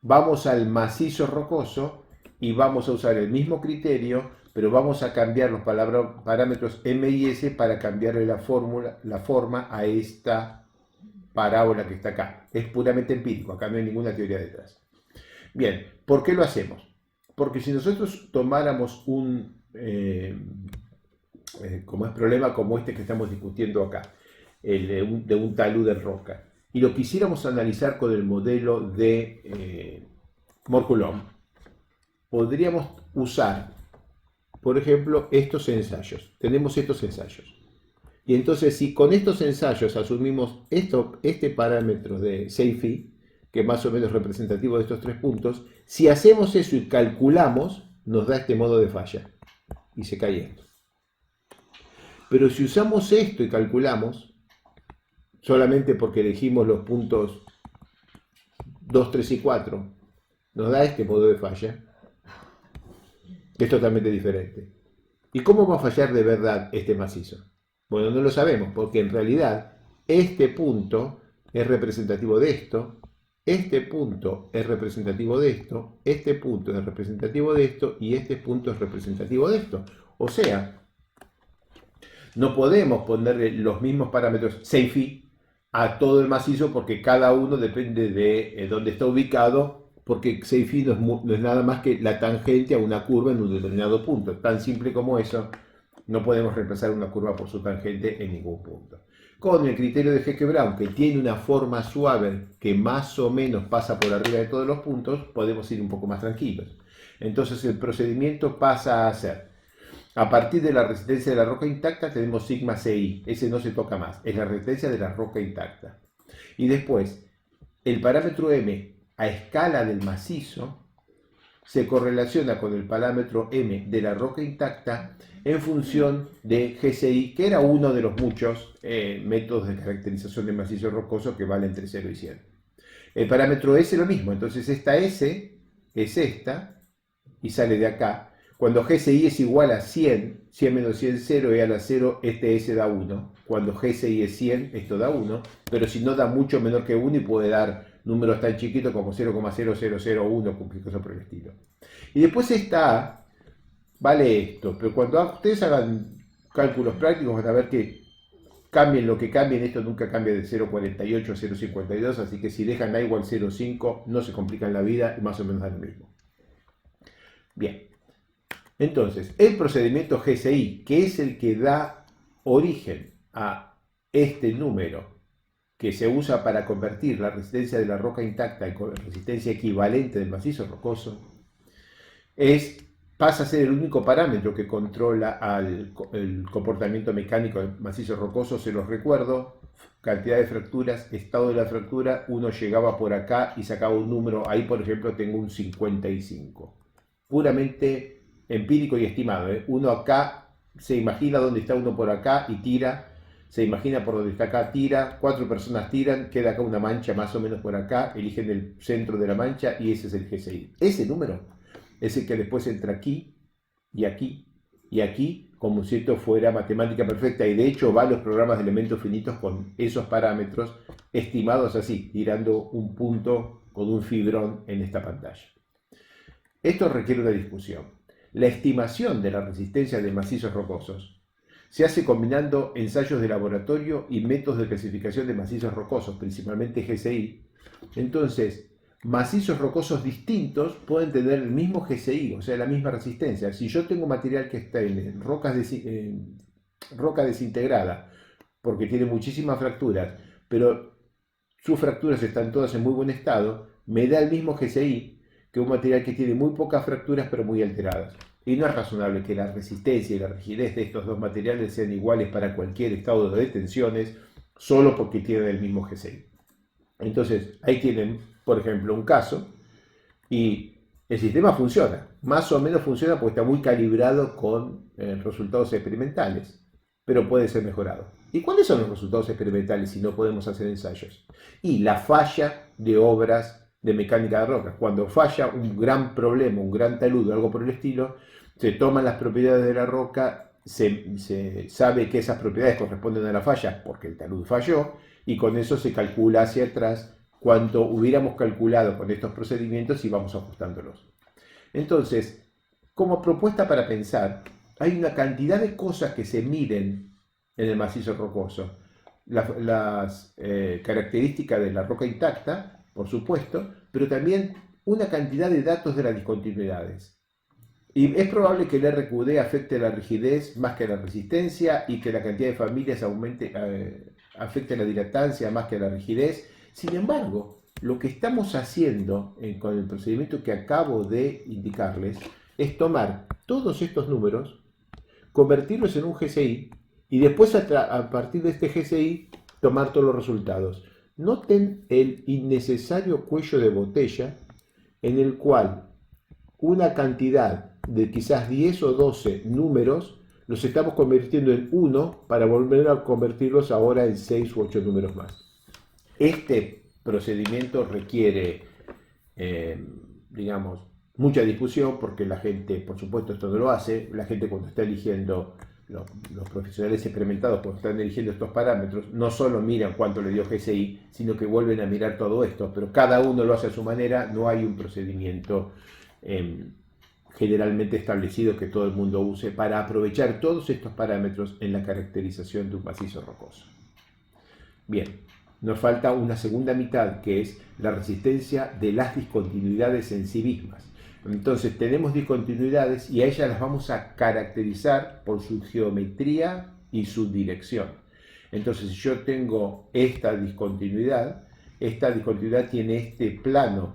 vamos al macizo rocoso y vamos a usar el mismo criterio, pero vamos a cambiar los parámetros M y S para cambiarle la forma a esta parábola que está acá. Es puramente empírico, acá no hay ninguna teoría detrás. Bien, ¿por qué lo hacemos? Porque si nosotros tomáramos un problema como este que estamos discutiendo acá, de un talud de roca, y lo quisiéramos analizar con el modelo de Moore-Coulomb, podríamos usar, por ejemplo, estos ensayos. Tenemos estos ensayos. Y entonces, si con estos ensayos asumimos este parámetro de Seyfie, que es más o menos representativo de estos tres puntos, si hacemos eso y calculamos, nos da este modo de falla. Y se cae esto. Pero si usamos esto y calculamos, solamente porque elegimos los puntos 2, 3 y 4, nos da este modo de falla, que es totalmente diferente. ¿Y cómo va a fallar de verdad este macizo? Bueno, no lo sabemos, porque en realidad este punto es representativo de esto, este punto es representativo de esto, este punto es representativo de esto, y este punto es representativo de esto. O sea, no podemos ponerle los mismos parámetros Seyfie a todo el macizo porque cada uno depende de dónde está ubicado, porque Seyfie no es nada más que la tangente a una curva en un determinado punto. Tan simple como eso, no podemos reemplazar una curva por su tangente en ningún punto. Con el criterio de Hecke-Braun, que tiene una forma suave que más o menos pasa por arriba de todos los puntos, podemos ir un poco más tranquilos. Entonces el procedimiento pasa a ser: a partir de la resistencia de la roca intacta tenemos sigma CI, ese no se toca más, es la resistencia de la roca intacta. Y después, el parámetro M a escala del macizo se correlaciona con el parámetro M de la roca intacta en función de GCI, que era uno de los muchos métodos de caracterización de macizo rocoso que vale entre 0 y 100. El parámetro S es lo mismo, entonces esta S es esta y sale de acá. Cuando GCI es igual a 100, 100 menos 100, 0, igual a 0, este S da 1. Cuando GCI es 100, esto da 1, pero si no da mucho menor que 1 y puede dar números tan chiquitos como 0,0001, cualquier cosa por el estilo. Y después esta A vale esto, pero cuando ustedes hagan cálculos prácticos van a ver que cambien lo que cambien, esto nunca cambia de 0,48 a 0,52, así que si dejan A igual 0,5 no se complican la vida y más o menos da lo mismo. Bien. Entonces, el procedimiento GCI, que es el que da origen a este número que se usa para convertir la resistencia de la roca intacta en resistencia equivalente del macizo rocoso, pasa a ser el único parámetro que controla el comportamiento mecánico del macizo rocoso. Se los recuerdo: cantidad de fracturas, estado de la fractura, uno llegaba por acá y sacaba un número, ahí por ejemplo tengo un 55. Puramente empírico y estimado. Uno acá se imagina dónde está uno por acá y tira, se imagina por donde está acá, tira, 4 personas tiran, queda acá una mancha más o menos por acá, eligen el centro de la mancha y ese es el GCI. Ese número es el que después entra aquí y aquí y aquí, como si esto fuera matemática perfecta, y de hecho va a los programas de elementos finitos con esos parámetros estimados así, tirando un punto con un fibrón en esta pantalla. Esto requiere una discusión. La estimación de la resistencia de macizos rocosos se hace combinando ensayos de laboratorio y métodos de clasificación de macizos rocosos, principalmente GCI. Entonces, macizos rocosos distintos pueden tener el mismo GCI, o sea, la misma resistencia. Si yo tengo material que está en roca desintegrada, porque tiene muchísimas fracturas, pero sus fracturas están todas en muy buen estado, me da el mismo GCI que un material que tiene muy pocas fracturas pero muy alteradas. Y no es razonable que la resistencia y la rigidez de estos dos materiales sean iguales para cualquier estado de tensiones, solo porque tienen el mismo GCI. Entonces, ahí tienen, por ejemplo, un caso y el sistema funciona, más o menos funciona porque está muy calibrado con resultados experimentales, pero puede ser mejorado. ¿Y cuáles son los resultados experimentales si no podemos hacer ensayos? Y la falla de obras de mecánica de rocas. Cuando falla un gran problema, un gran talud o algo por el estilo, se toman las propiedades de la roca, se sabe que esas propiedades corresponden a la falla porque el talud falló, y con eso se calcula hacia atrás cuánto hubiéramos calculado con estos procedimientos y vamos ajustándolos. Entonces, como propuesta para pensar, hay una cantidad de cosas que se miden en el macizo rocoso. Las características de la roca intacta, por supuesto, pero también una cantidad de datos de las discontinuidades. Y es probable que el RQD afecte la rigidez más que la resistencia y que la cantidad de familias afecte la dilatancia más que la rigidez. Sin embargo, lo que estamos haciendo con el procedimiento que acabo de indicarles es tomar todos estos números, convertirlos en un GCI y después a partir de este GCI tomar todos los resultados. Noten el innecesario cuello de botella en el cual una cantidad de quizás 10 o 12 números los estamos convirtiendo en 1 para volver a convertirlos ahora en 6 u 8 números más. Este procedimiento requiere, digamos, mucha discusión porque la gente, por supuesto, esto no lo hace. La gente cuando está eligiendo, los profesionales experimentados cuando están eligiendo estos parámetros, no solo miran cuánto le dio GCI, sino que vuelven a mirar todo esto, pero cada uno lo hace a su manera, no hay un procedimiento generalmente establecido que todo el mundo use para aprovechar todos estos parámetros en la caracterización de un macizo rocoso. Bien, nos falta una segunda mitad que es la resistencia de las discontinuidades en sí mismas. Entonces tenemos discontinuidades y a ellas las vamos a caracterizar por su geometría y su dirección. Entonces si yo tengo esta discontinuidad tiene este plano,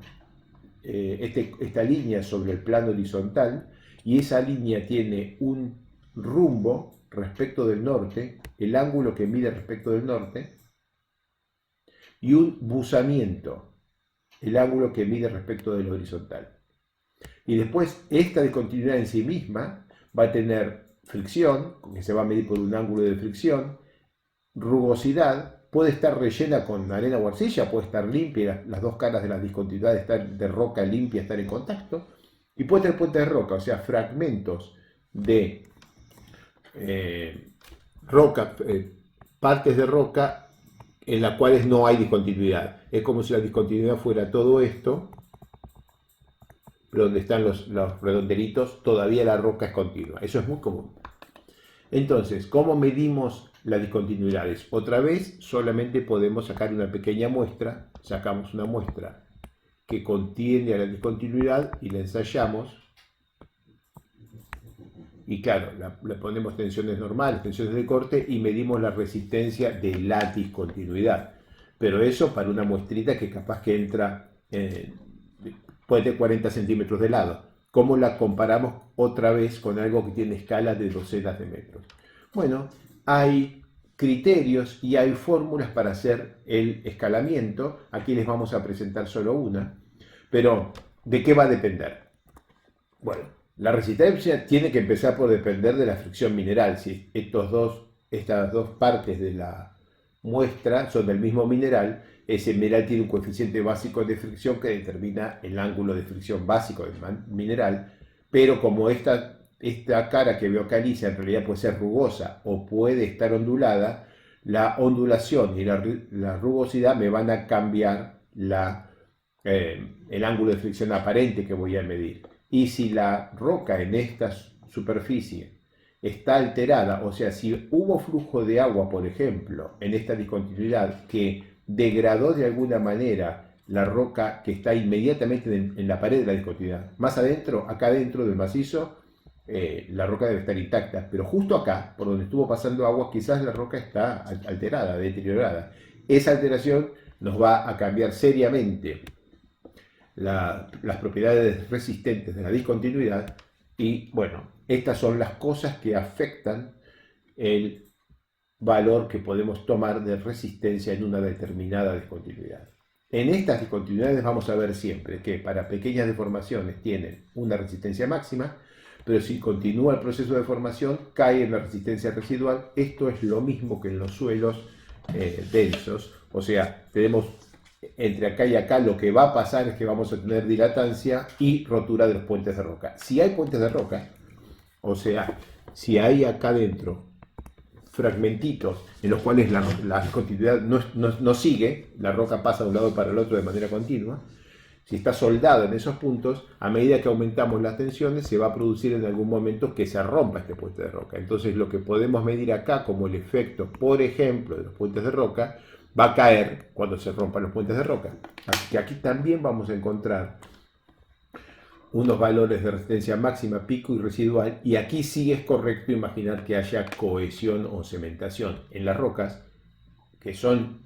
esta línea sobre el plano horizontal, y esa línea tiene un rumbo respecto del norte, el ángulo que mide respecto del norte, y un buzamiento, el ángulo que mide respecto del horizontal. Y después esta discontinuidad en sí misma va a tener fricción, que se va a medir por un ángulo de fricción, rugosidad, puede estar rellena con arena o arcilla, puede estar limpia, las dos caras de la discontinuidad de roca limpia estar en contacto, y puede tener puentes de roca, o sea, fragmentos de roca, partes de roca en las cuales no hay discontinuidad. Es como si la discontinuidad fuera todo esto, pero donde están los redondelitos, todavía la roca es continua. Eso es muy común. Entonces, ¿cómo medimos las discontinuidades? Otra vez, solamente podemos sacar una pequeña muestra, sacamos una muestra que contiene a la discontinuidad y la ensayamos. Y claro, le ponemos tensiones normales, tensiones de corte y medimos la resistencia de la discontinuidad. Pero eso para una muestrita que capaz que entra, puede tener 40 centímetros de lado. ¿Cómo la comparamos otra vez con algo que tiene escala de docenas de metros? Bueno, hay criterios y hay fórmulas para hacer el escalamiento. Aquí les vamos a presentar solo una. Pero, ¿de qué va a depender? Bueno, la resistencia tiene que empezar por depender de la fricción mineral. Si estas dos partes de la muestra son del mismo mineral, ese mineral tiene un coeficiente básico de fricción que determina el ángulo de fricción básico del mineral, pero como esta cara que veo acá lisa en realidad puede ser rugosa o puede estar ondulada, la ondulación y la rugosidad me van a cambiar el ángulo de fricción aparente que voy a medir. Y si la roca en esta superficie está alterada, o sea, si hubo flujo de agua, por ejemplo, en esta discontinuidad que degradó de alguna manera la roca que está inmediatamente en la pared de la discontinuidad, más adentro, acá dentro del macizo, la roca debe estar intacta, pero justo acá, por donde estuvo pasando agua, quizás la roca está alterada, deteriorada. Esa alteración nos va a cambiar seriamente las propiedades resistentes de la discontinuidad, y bueno, estas son las cosas que afectan el valor que podemos tomar de resistencia en una determinada discontinuidad. En estas discontinuidades vamos a ver siempre que para pequeñas deformaciones tienen una resistencia máxima, pero si continúa el proceso de formación cae en la resistencia residual. Esto es lo mismo que en los suelos densos, o sea, tenemos entre acá y acá, lo que va a pasar es que vamos a tener dilatancia y rotura de los puentes de roca. Si hay puentes de roca, o sea, si hay acá dentro fragmentitos en los cuales la discontinuidad no sigue, la roca pasa de un lado para el otro de manera continua, si está soldado en esos puntos, a medida que aumentamos las tensiones, se va a producir en algún momento que se rompa este puente de roca. Entonces, lo que podemos medir acá como el efecto, por ejemplo, de los puentes de roca, va a caer cuando se rompan los puentes de roca. Así que aquí también vamos a encontrar unos valores de resistencia máxima, pico y residual, y aquí sí es correcto imaginar que haya cohesión o cementación. En las rocas, que son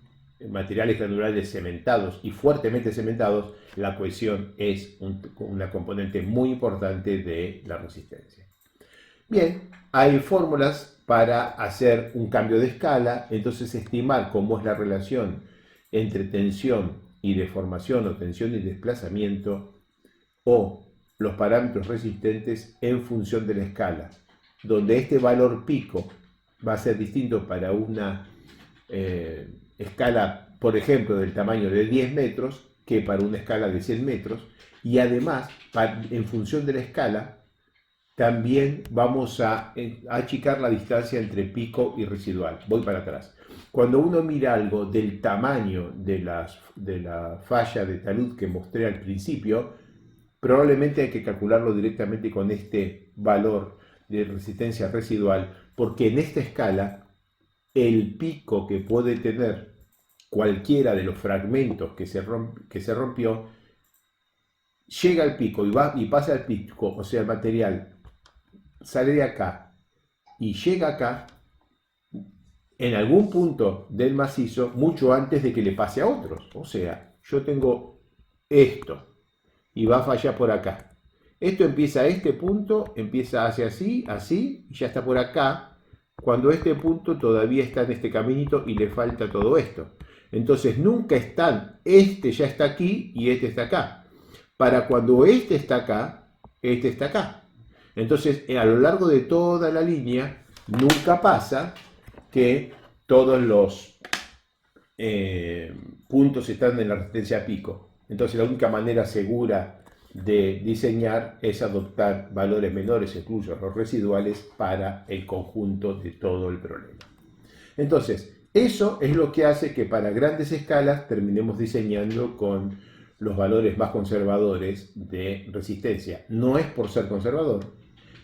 materiales granulares cementados y fuertemente cementados, la cohesión es una componente muy importante de la resistencia. Bien, hay fórmulas para hacer un cambio de escala, entonces estimar cómo es la relación entre tensión y deformación o tensión y desplazamiento, o los parámetros resistentes en función de la escala, donde este valor pico va a ser distinto para una escala, por ejemplo, del tamaño de 10 metros que para una escala de 100 metros, y además, en función de la escala, también vamos a achicar la distancia entre pico y residual. Voy para atrás. Cuando uno mira algo del tamaño de la falla de talud que mostré al principio, probablemente hay que calcularlo directamente con este valor de resistencia residual, porque en esta escala el pico que puede tener cualquiera de los fragmentos que se rompió llega al pico y pasa al pico, o sea, el material sale de acá y llega acá en algún punto del macizo mucho antes de que le pase a otros. O sea, yo tengo esto y va a fallar por acá. Esto empieza a este punto, empieza hacia así, así, y ya está por acá, cuando este punto todavía está en este caminito y le falta todo esto. Entonces nunca están, este ya está aquí y este está acá. Para cuando este está acá, este está acá. Entonces, a lo largo de toda la línea, nunca pasa que todos los puntos están en la resistencia pico. Entonces, la única manera segura de diseñar es adoptar valores menores, incluso los residuales, para el conjunto de todo el problema. Entonces, eso es lo que hace que para grandes escalas terminemos diseñando con los valores más conservadores de resistencia. No es por ser conservador,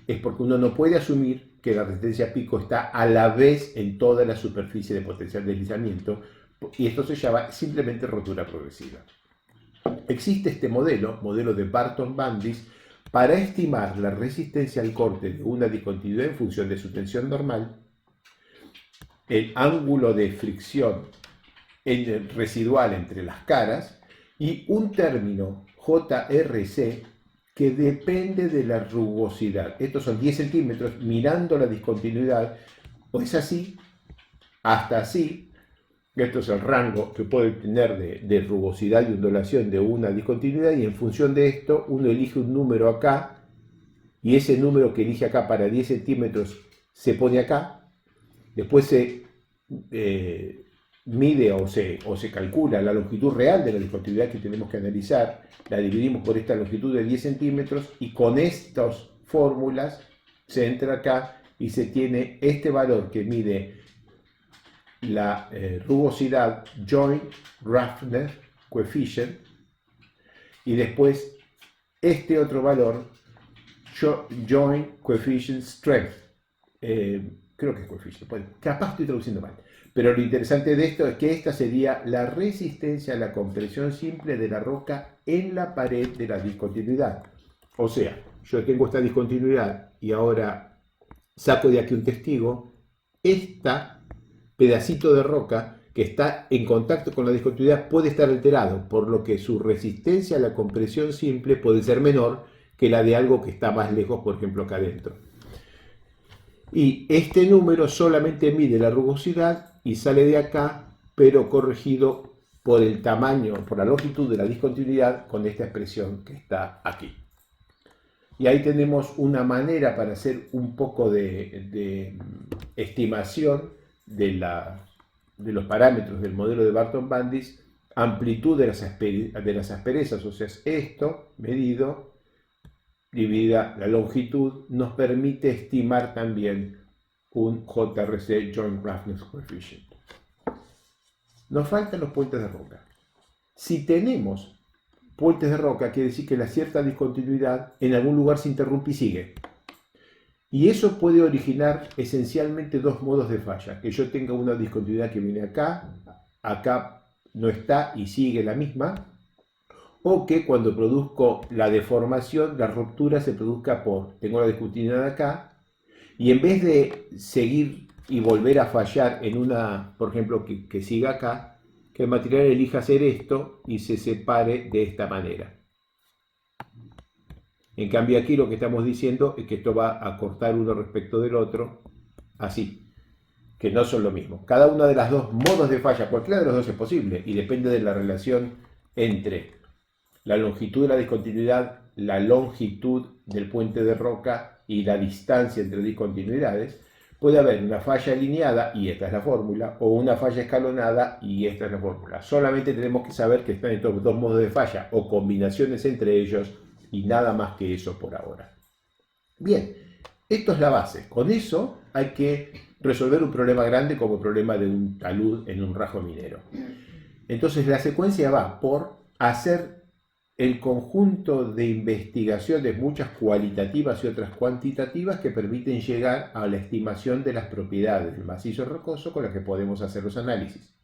es porque uno no puede asumir que la resistencia pico está a la vez en toda la superficie de potencial deslizamiento, y esto se llama simplemente rotura progresiva. Existe este modelo de Barton-Bandis, para estimar la resistencia al corte de una discontinuidad en función de su tensión normal, el ángulo de fricción residual entre las caras y un término JRC que depende de la rugosidad. Estos son 10 centímetros mirando la discontinuidad, o es así, hasta así. Esto es el rango que puede tener de rugosidad y ondulación de una discontinuidad, y en función de esto uno elige un número acá, y ese número que elige acá para 10 centímetros se pone acá. Después se mide o se calcula la longitud real de la discontinuidad que tenemos que analizar, la dividimos por esta longitud de 10 centímetros, y con estas fórmulas se entra acá y se tiene este valor que mide la rugosidad, Joint Roughness Coefficient, y después este otro valor, Joint Coefficient Strength, creo que es coefficient, bueno, capaz estoy traduciendo mal, pero lo interesante de esto es que esta sería la resistencia a la compresión simple de la roca en la pared de la discontinuidad. O sea, yo tengo esta discontinuidad y ahora saco de aquí un testigo, esta pedacito de roca que está en contacto con la discontinuidad puede estar alterado, por lo que su resistencia a la compresión simple puede ser menor que la de algo que está más lejos, por ejemplo acá adentro. Y este número solamente mide la rugosidad y sale de acá, pero corregido por el tamaño, por la longitud de la discontinuidad con esta expresión que está aquí. Y ahí tenemos una manera para hacer un poco de estimación de los parámetros del modelo de Barton-Bandis, amplitud de las asperezas, o sea, esto medido dividida la longitud nos permite estimar también un JRC, Joint Roughness Coefficient. Nos faltan los puentes de roca. Si tenemos puentes de roca, quiere decir que la cierta discontinuidad en algún lugar se interrumpe y sigue. Y eso puede originar esencialmente dos modos de falla. Que yo tenga una discontinuidad que viene acá, acá no está y sigue la misma, o que cuando produzco la deformación, la ruptura se produzca tengo la discontinuidad acá, y en vez de seguir y volver a fallar en una, por ejemplo, que siga acá, que el material elija hacer esto y se separe de esta manera. En cambio aquí lo que estamos diciendo es que esto va a cortar uno respecto del otro, así, que no son lo mismo. Cada uno de los dos modos de falla, cualquiera de los dos es posible, y depende de la relación entre la longitud de la discontinuidad, la longitud del puente de roca y la distancia entre discontinuidades. Puede haber una falla alineada, y esta es la fórmula, o una falla escalonada, y esta es la fórmula. Solamente tenemos que saber que están estos dos modos de falla, o combinaciones entre ellos, y nada más que eso por ahora. Bien, esto es la base. Con eso hay que resolver un problema grande como el problema de un talud en un rajo minero. Entonces la secuencia va por hacer el conjunto de investigaciones, muchas cualitativas y otras cuantitativas, que permiten llegar a la estimación de las propiedades del macizo rocoso con las que podemos hacer los análisis.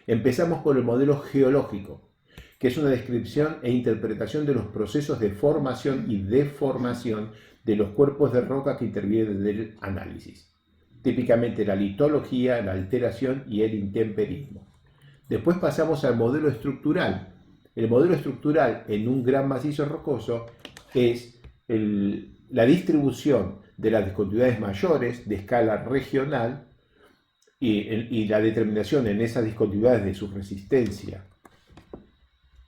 Empezamos por el modelo geológico, que es una descripción e interpretación de los procesos de formación y deformación de los cuerpos de roca que intervienen del análisis. Típicamente la litología, la alteración y el intemperismo. Después pasamos al modelo estructural. El modelo estructural en un gran macizo rocoso es la distribución de las discontinuidades mayores de escala regional y la determinación en esas discontinuidades de su resistencia,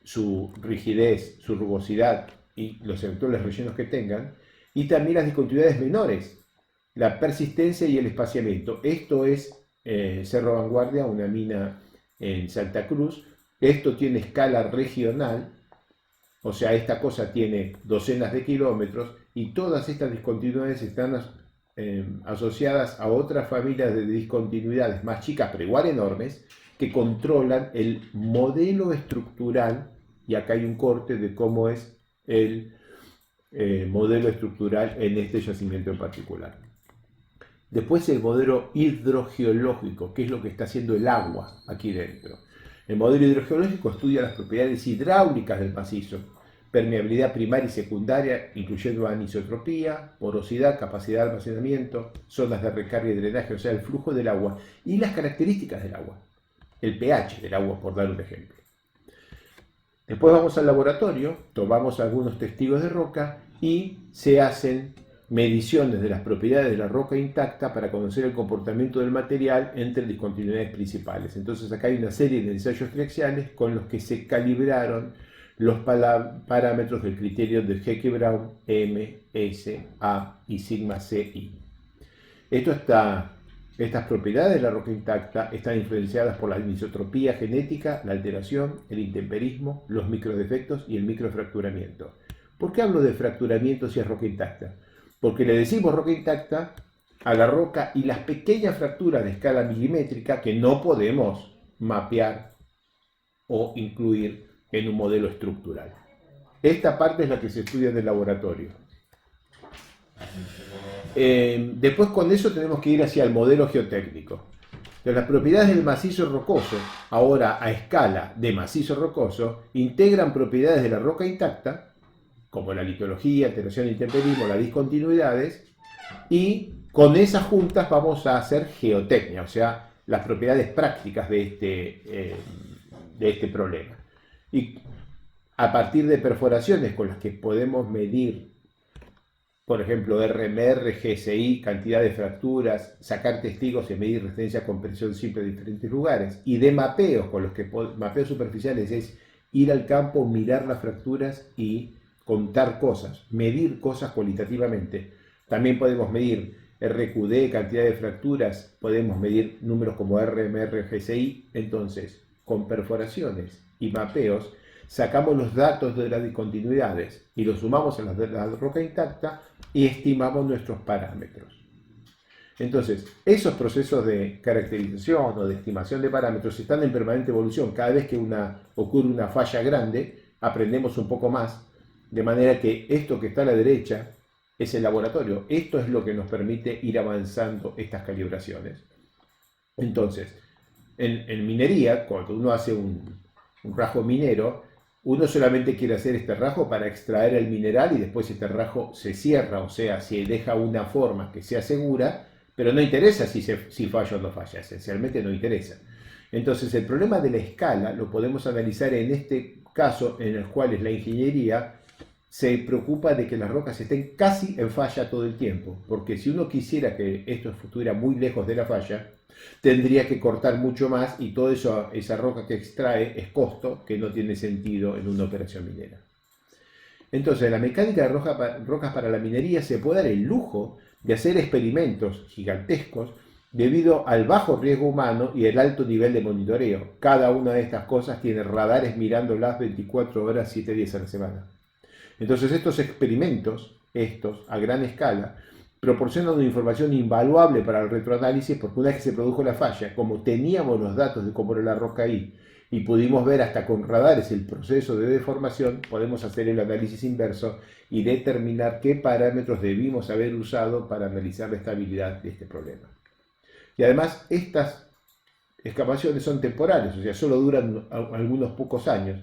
su rigidez, su rugosidad y los eventuales rellenos que tengan, y también las discontinuidades menores, la persistencia y el espaciamiento. Esto es Cerro Vanguardia, una mina en Santa Cruz. Esto tiene escala regional, o sea, esta cosa tiene docenas de kilómetros, y todas estas discontinuidades están asociadas a otras familias de discontinuidades más chicas, pero igual enormes, que controlan el modelo estructural, y acá hay un corte de cómo es el modelo estructural en este yacimiento en particular. Después el modelo hidrogeológico, que es lo que está haciendo el agua aquí dentro. El modelo hidrogeológico estudia las propiedades hidráulicas del macizo, permeabilidad primaria y secundaria, incluyendo anisotropía, porosidad, capacidad de almacenamiento, zonas de recarga y drenaje, o sea, el flujo del agua y las características del agua, el pH del agua, por dar un ejemplo. Después vamos al laboratorio, tomamos algunos testigos de roca y se hacen mediciones de las propiedades de la roca intacta para conocer el comportamiento del material entre discontinuidades principales. Entonces acá hay una serie de ensayos triaxiales con los que se calibraron los parámetros del criterio de Hecky-Brown, M, S, A y sigma CI. Estas propiedades de la roca intacta están influenciadas por la anisotropía genética, la alteración, el intemperismo, los microdefectos y el microfracturamiento. ¿Por qué hablo de fracturamiento si es roca intacta? Porque le decimos roca intacta a la roca y las pequeñas fracturas de escala milimétrica que no podemos mapear o incluir en un modelo estructural. Esta parte es la que se estudia en el laboratorio. Después con eso tenemos que ir hacia el modelo geotécnico. Entonces, las propiedades del macizo rocoso, ahora a escala de macizo rocoso, integran propiedades de la roca intacta, como la litología, alteración, intemperismo, las discontinuidades, y con esas juntas vamos a hacer geotecnia, o sea, las propiedades prácticas de este problema. Y a partir de perforaciones con las que podemos medir por ejemplo, RMR, GSI, cantidad de fracturas, sacar testigos y medir resistencia con presión simple en diferentes lugares. Y de mapeos, con los que mapeos superficiales es ir al campo, mirar las fracturas y contar cosas, medir cosas cualitativamente. También podemos medir RQD, cantidad de fracturas, podemos medir números como RMR, GSI. Entonces, con perforaciones y mapeos, sacamos los datos de las discontinuidades y los sumamos a las de la roca intacta y estimamos nuestros parámetros. Entonces, esos procesos de caracterización o de estimación de parámetros están en permanente evolución. Cada vez que ocurre una falla grande, aprendemos un poco más, de manera que esto que está a la derecha es el laboratorio. Esto es lo que nos permite ir avanzando estas calibraciones. Entonces, en minería, cuando uno hace un rajo minero, uno solamente quiere hacer este rajo para extraer el mineral y después este rajo se cierra, o sea, se deja una forma que sea segura, pero no interesa si falla o no falla, esencialmente no interesa. Entonces el problema de la escala lo podemos analizar en este caso en el cual la ingeniería se preocupa de que las rocas estén casi en falla todo el tiempo, porque si uno quisiera que esto estuviera muy lejos de la falla, tendría que cortar mucho más y todo eso, esa roca que extrae es costo que no tiene sentido en una operación minera. Entonces, la mecánica de rocas para la minería se puede dar el lujo de hacer experimentos gigantescos debido al bajo riesgo humano y el alto nivel de monitoreo. Cada una de estas cosas tiene radares mirándolas 24 horas, 7 días a la semana. Entonces, estos experimentos, a gran escala, proporcionan una información invaluable para el retroanálisis, porque una vez que se produjo la falla, como teníamos los datos de cómo era la roca ahí y pudimos ver hasta con radares el proceso de deformación, podemos hacer el análisis inverso y determinar qué parámetros debimos haber usado para analizar la estabilidad de este problema. Y además, estas excavaciones son temporales, o sea, solo duran algunos pocos años,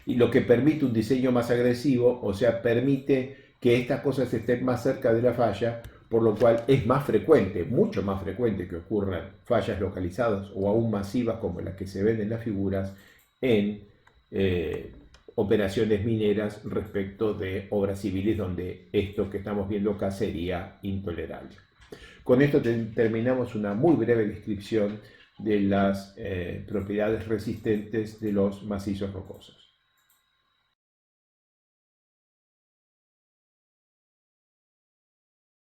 y lo que permite un diseño más agresivo, o sea, permite que estas cosas estén más cerca de la falla, por lo cual es más frecuente, mucho más frecuente que ocurran fallas localizadas o aún masivas como las que se ven en las figuras en operaciones mineras respecto de obras civiles donde esto que estamos viendo acá sería intolerable. Con esto terminamos una muy breve descripción de las propiedades resistentes de los macizos rocosos.